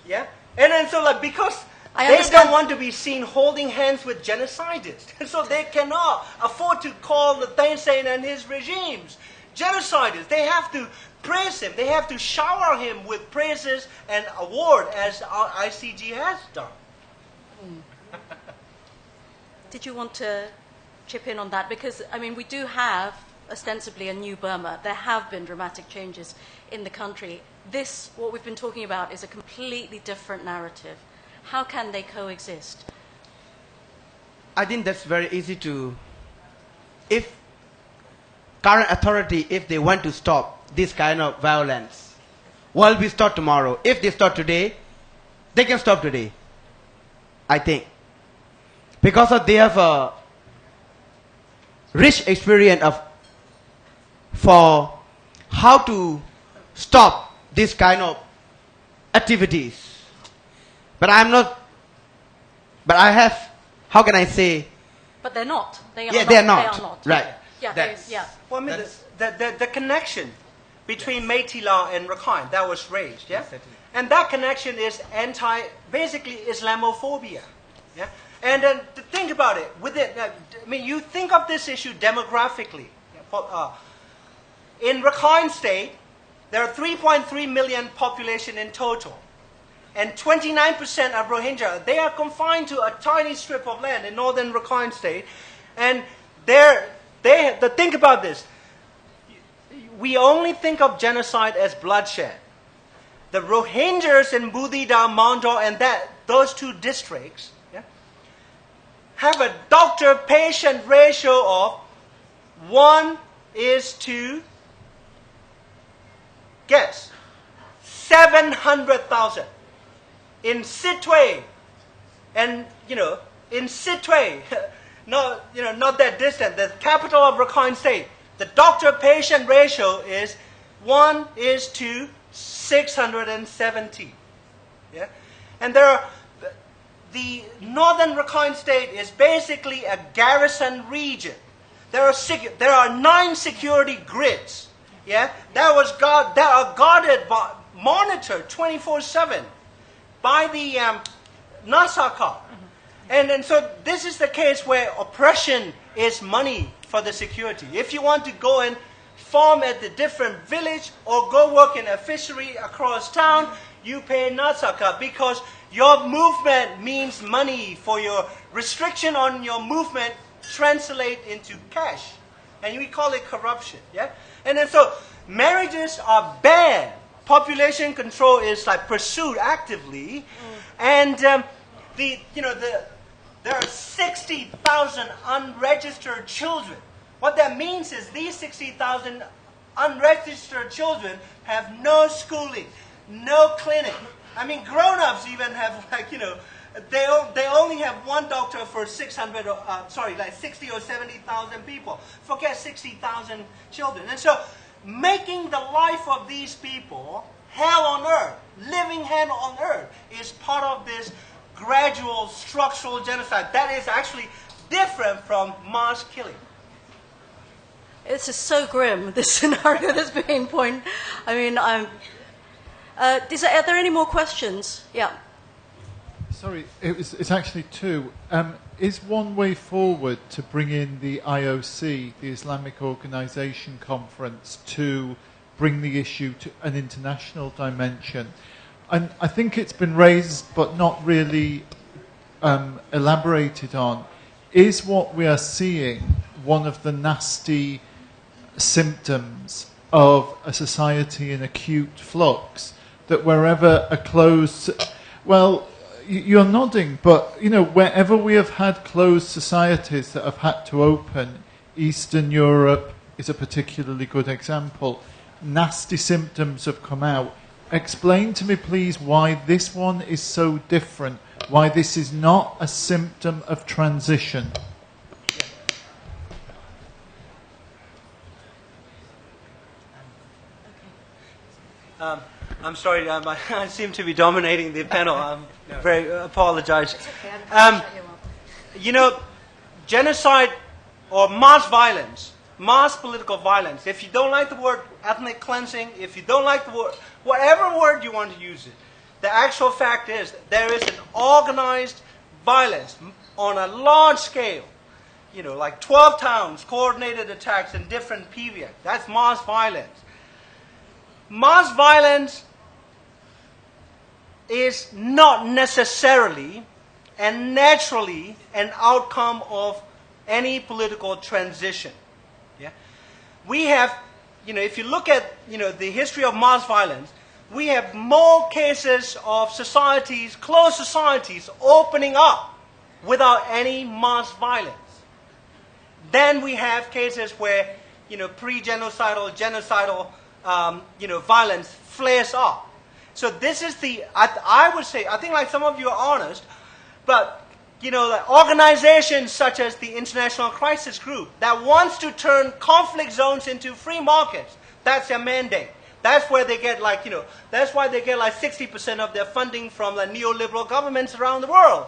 Yeah? And then because they don't want to be seen holding hands with genocidists. And so they cannot afford to call the Thein Sein and his regimes genociders. They have to praise him. They have to shower him with praises and award, as our ICG has done. Did you want to chip in on that? Because, we do have, ostensibly, a new Burma. There have been dramatic changes in the country. This, what we've been talking about, is a completely different narrative. How can they coexist? I think that's very easy to... If current authority, if they want to stop this kind of violence, will be stopped tomorrow. If they stop today, they can stop today, I think. Because they have a rich experience for how to stop this kind of activities. But I'm not, but I have, how can I say? But they're not. They are yeah, not. They are not. They are not. Right. Yeah. Well, the connection between Métis law and Rakhine, that was raised, yeah? And that connection is basically Islamophobia, yeah? And then to think about it, you think of this issue demographically. In Rakhine State, there are 3.3 million population in total. And 29% are Rohingya. They are confined to a tiny strip of land in northern Rakhine State. And think about this. We only think of genocide as bloodshed. The Rohingyas in Budida, Maung and those two districts have a doctor-patient ratio of 1 is to, guess, 700,000. In Sittwe, and in Sittwe, not that distant, the capital of Rakhine State, the doctor-patient ratio is 1 is to 670. Yeah, and the northern Rakhine State is basically a garrison region. There are 9 security grids. Yeah, that are guarded, monitored 24/7. By the Nasaka. And so this is the case where oppression is money for the security. If you want to go and farm at the different village or go work in a fishery across town, you pay Nasaka because your movement means money. For your restriction on your movement translate into cash. And we call it corruption. Yeah? And then so marriages are banned population control is like pursued actively, and there are 60,000 unregistered children. What that means is these 60,000 unregistered children have no schooling, no clinic. I mean, grown-ups even have they only have one doctor for 60 or 70,000 people. Forget 60,000 children. And so making the life of these people hell on earth, living hell on earth, is part of this gradual structural genocide. That is actually different from mass killing. This is so grim, this scenario that's being pointed. I mean, are there any more questions? Yeah. Sorry, it's actually two. Is one way forward to bring in the IOC, the Islamic Organization Conference, to bring the issue to an international dimension? And I think it's been raised but not really elaborated on. Is what we are seeing one of the nasty symptoms of a society in acute flux, that wherever a closed... Well, you're nodding, but wherever we have had closed societies that have had to open, Eastern Europe is a particularly good example. Nasty symptoms have come out. Explain to me, please, why this one is so different, why this is not a symptom of transition. I'm sorry, I seem to be dominating the panel. Apologize. It's okay, I'm shut you up. Genocide or mass violence, mass political violence, if you don't like the word ethnic cleansing, if you don't like the word, whatever word you want to use it, the actual fact is there is an organized violence on a large scale. Like 12 towns, coordinated attacks in different periods. That's mass violence. Mass violence is not necessarily and naturally an outcome of any political transition. Yeah? We have, if you look at, the history of mass violence, we have more cases of societies, closed societies, opening up without any mass violence. Then we have cases where, pre-genocidal, genocidal, violence flares up. So this is I would say, I think like some of you are honest, but, like organizations such as the International Crisis Group that wants to turn conflict zones into free markets, that's their mandate. That's where they get that's why they get 60% of their funding from the neoliberal governments around the world.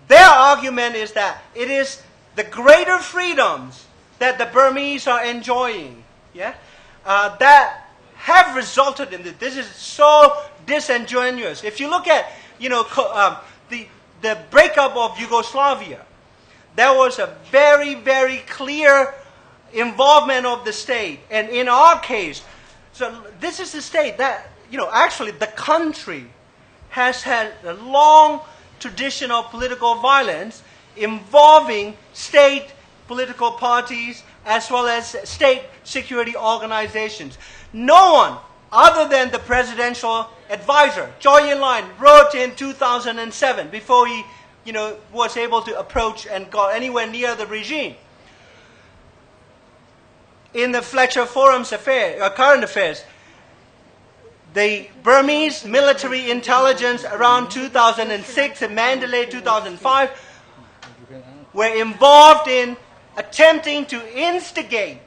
Their argument is that it is the greater freedoms that the Burmese are enjoying, that have resulted in this. This is so disingenuous. If you look at, the breakup of Yugoslavia, there was a very, very clear involvement of the state. And in our case, so this is the state that, actually the country has had a long tradition of political violence involving state political parties as well as state security organizations. No one other than the presidential advisor, Choi Yin-lai, wrote in 2007 before he, was able to approach and got anywhere near the regime. In the Fletcher Forum's current affairs, the Burmese military intelligence around 2006 and Mandalay 2005 were involved in attempting to instigate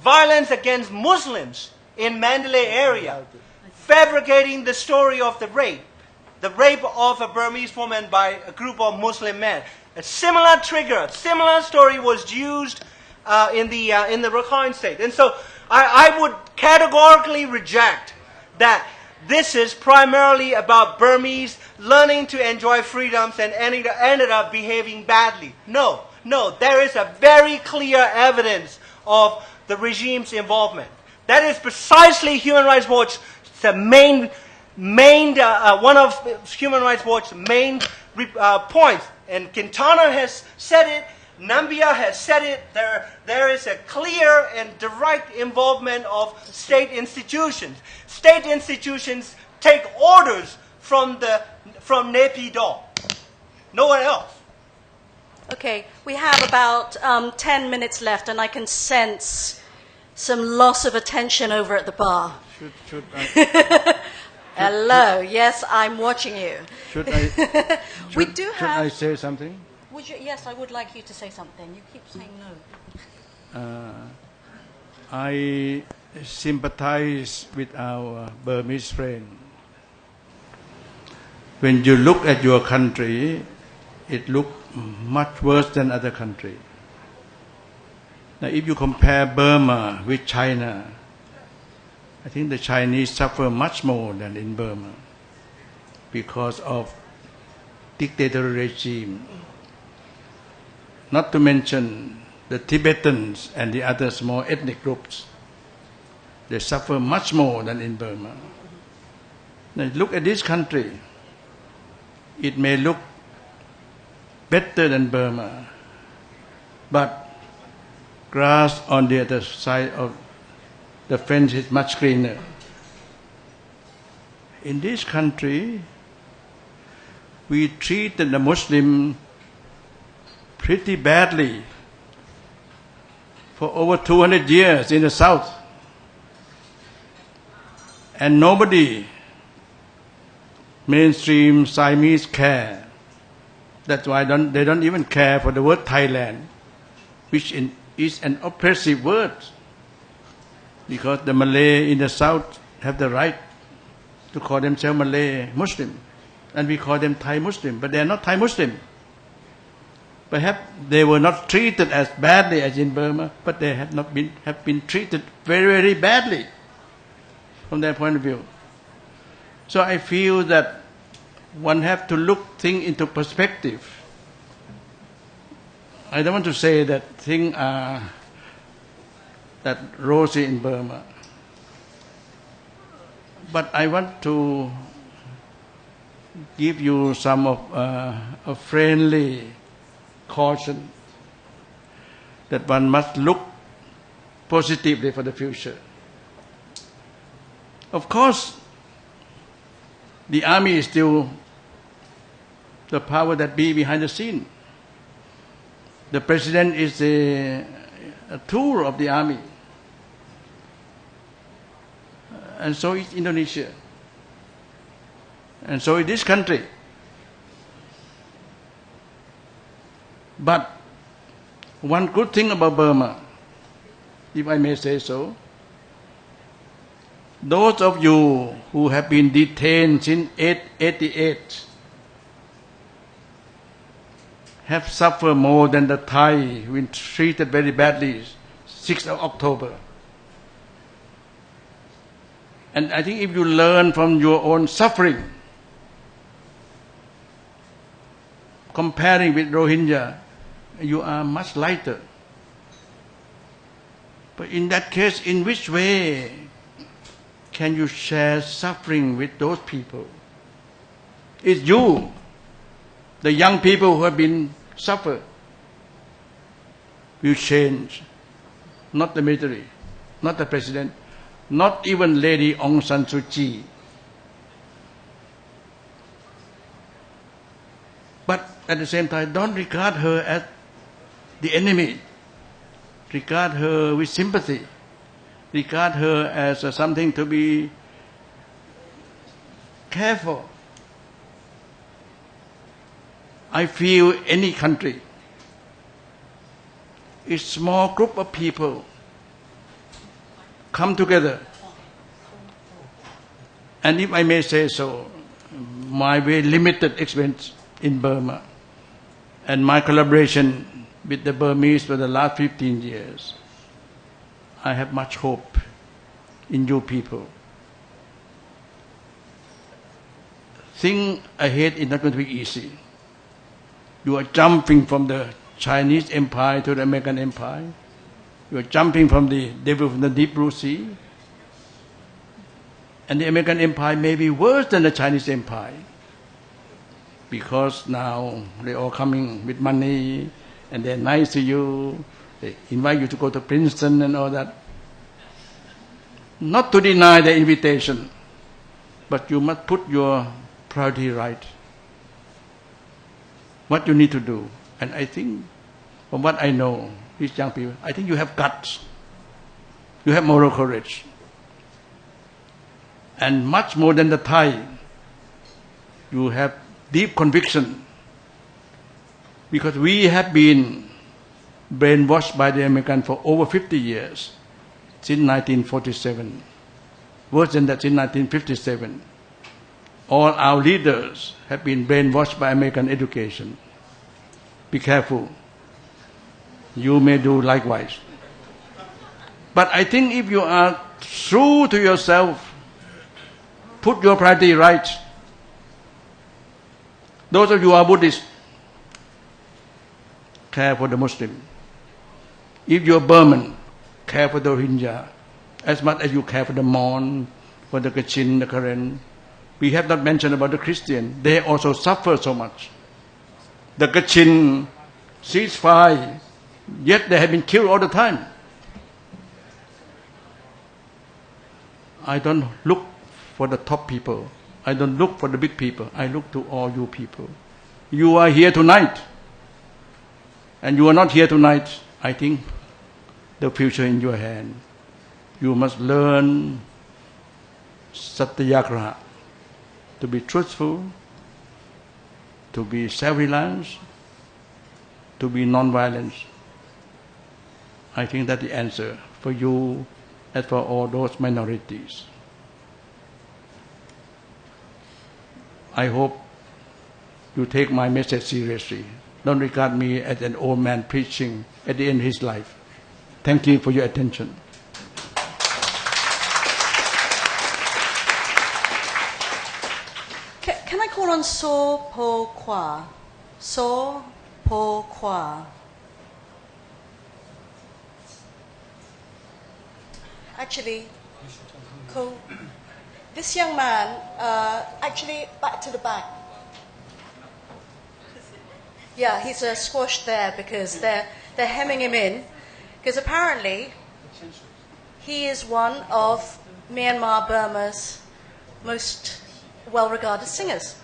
violence against Muslims in Mandalay area, fabricating the story of the rape of a Burmese woman by a group of Muslim men. A similar trigger, similar story was used in the Rakhine state. And so I would categorically reject that this is primarily about Burmese learning to enjoy freedoms and ended up behaving badly. No, there is a very clear evidence of the regime's involvement. That is precisely Human Rights Watch's one of Human Rights Watch's main points. And Quintana has said it, Namibia has said it, there is a clear and direct involvement of state institutions. State institutions take orders from Naypyidaw. No one else. Okay, we have about 10 minutes left, and I can sense some loss of attention over at the bar. Should I? Hello, yes, I'm watching you. Should I? We do Should I have. say something? Would you, yes, I would like you to say something. You keep saying no. I sympathize with our Burmese friend. When you look at your country, it looks much worse than other countries. Now, if you compare Burma with China, I think the Chinese suffer much more than in Burma because of dictatorial regime. Not to mention the Tibetans and the other small ethnic groups. They suffer much more than in Burma. Now look at this country. It may look better than Burma, but grass on the other side of the fence is much greener. In this country, we treated the Muslim pretty badly for over 200 years in the south. And nobody, mainstream Siamese, care. That's why they don't even care for the word Thailand, which is an oppressive word, because the Malay in the south have the right to call themselves Malay Muslim, and we call them Thai Muslim, but they are not Thai Muslim. Perhaps they were not treated as badly as in Burma, but they have been treated very, very badly from their point of view. So I feel that one have to look things into perspective. I don't want to say that things are that rosy in Burma, but I want to give you some of a friendly caution that one must look positively for the future. Of course, the army is still the power that be behind the scene. The president is a tool of the army. And so is Indonesia. And so is this country. But one good thing about Burma, if I may say so, those of you who have been detained since 1888 have suffered more than the Thai who been treated very badly 6th of October. And I think if you learn from your own suffering, comparing with Rohingya, you are much lighter. But in that case, in which way can you share suffering with those people? It's you, the young people who have been suffered, will change. Not the military, not the president, not even Lady Aung San Suu Kyi. But at the same time, don't regard her as the enemy. Regard her with sympathy. Regard her as something to be careful. I feel any country, a small group of people come together. And if I may say so, my very limited experience in Burma and my collaboration with the Burmese for the last 15 years, I have much hope in you people. Things ahead is not going to be easy. You are jumping from the Chinese empire to the American empire. You are jumping from the devil from the deep blue sea. And the American empire may be worse than the Chinese empire, because now they are coming with money and they're nice to you, they invite you to go to Princeton and all that. Not to deny the invitation, but you must put your priority right. What you need to do. And I think, from what I know, these young people, I think you have guts. You have moral courage. And much more than the Thai, you have deep conviction. Because we have been brainwashed by the Americans for over 50 years, since 1947. Worse than that, since 1957. All our leaders have been brainwashed by American education. Be careful. You may do likewise. But I think if you are true to yourself, put your priority right. Those of you who are Buddhist, care for the Muslim. If you're Burman, care for the Rohingya, as much as you care for the Mon, for the Kachin, the Karen. We have not mentioned about the Christian. They also suffer so much. The Kachin ceasefire, yet they have been killed all the time. I don't look for the top people. I don't look for the big people. I look to all you people. You are here tonight. And you are not here tonight. I think the future in your hand. You must learn satyagraha, to be truthful, to be self-reliance, to be non-violence. I think that's the answer for you and for all those minorities. I hope you take my message seriously. Don't regard me as an old man preaching at the end of his life. Thank you for your attention. Can I call on So Po Kwa? So Po Kwa. Actually, this young man, actually back to the back. Yeah, he's squashed there because they're hemming him in. Because apparently, he is one of Myanmar, Burma's most well-regarded singers.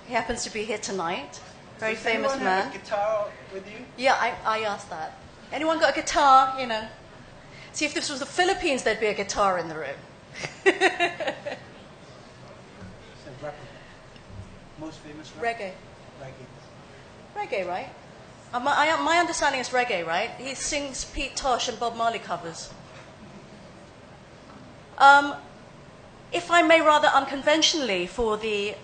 He happens to be here tonight. Very famous man. Have a guitar with you? Yeah, I asked that. Anyone got a guitar? You know. See, if this was the Philippines, there'd be a guitar in the room. Most famous Reggae. Reggae, right? My understanding is reggae, right? He sings Pete Tosh and Bob Marley covers. If I may rather unconventionally for the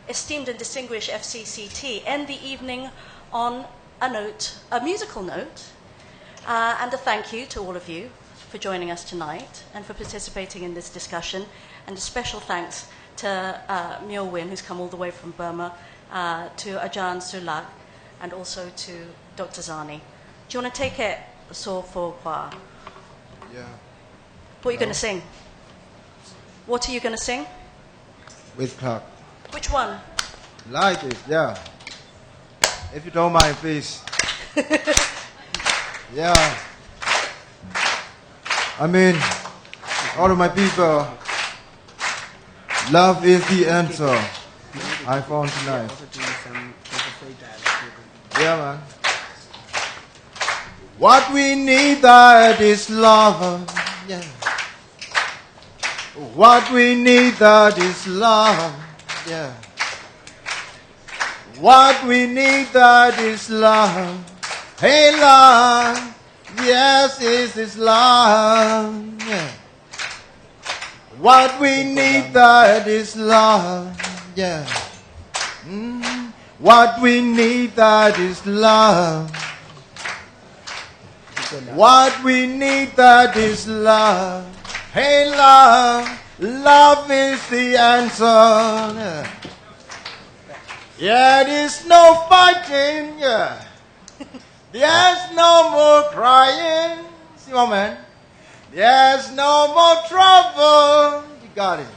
esteemed and distinguished FCCT, end the evening on a musical note, and a thank you to all of you for joining us tonight and for participating in this discussion, and a special thanks to Myo Win, who's come all the way from Burma, to Ajarn Sulak, and also to Dr. Zarni. Do you want to take it, So For Kwa? Yeah. What are you going to sing? What are you going to sing? With Clark. Which one? Like it, yeah. If you don't mind, please. Yeah. I mean, all of my people, love is the answer I found tonight. Yeah, man. What we need, that is love. Yeah. What we need, that is love. Yeah. What we need, that is love. Hey, love. Yes, is love. Yeah. What we need, that is love. Yeah. What we need, that is love. What we need, that is love. Hey, love. Love is the answer. Yeah, there's no fighting. Yeah. There's no more crying. See my man? There's no more trouble. You got it.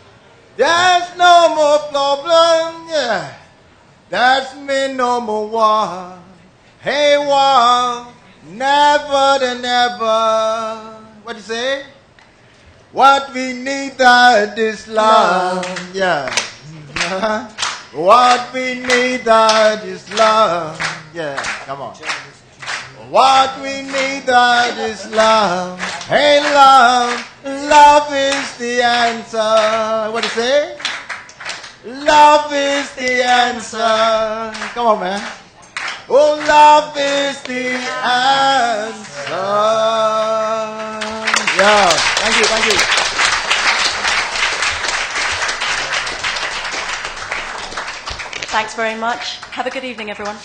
There's no more problem. Yeah. There's me no more war. Hey, war, never and never. What do you say? What we need that is love. Yeah. What we need that is love. Yeah, come on. What we need that is love. Hey, love, love is the answer. What do you say? Love is the answer. Come on, man. Oh, love is the answer. Yeah, thank you, thank you. Thanks very much. Have a good evening, everyone.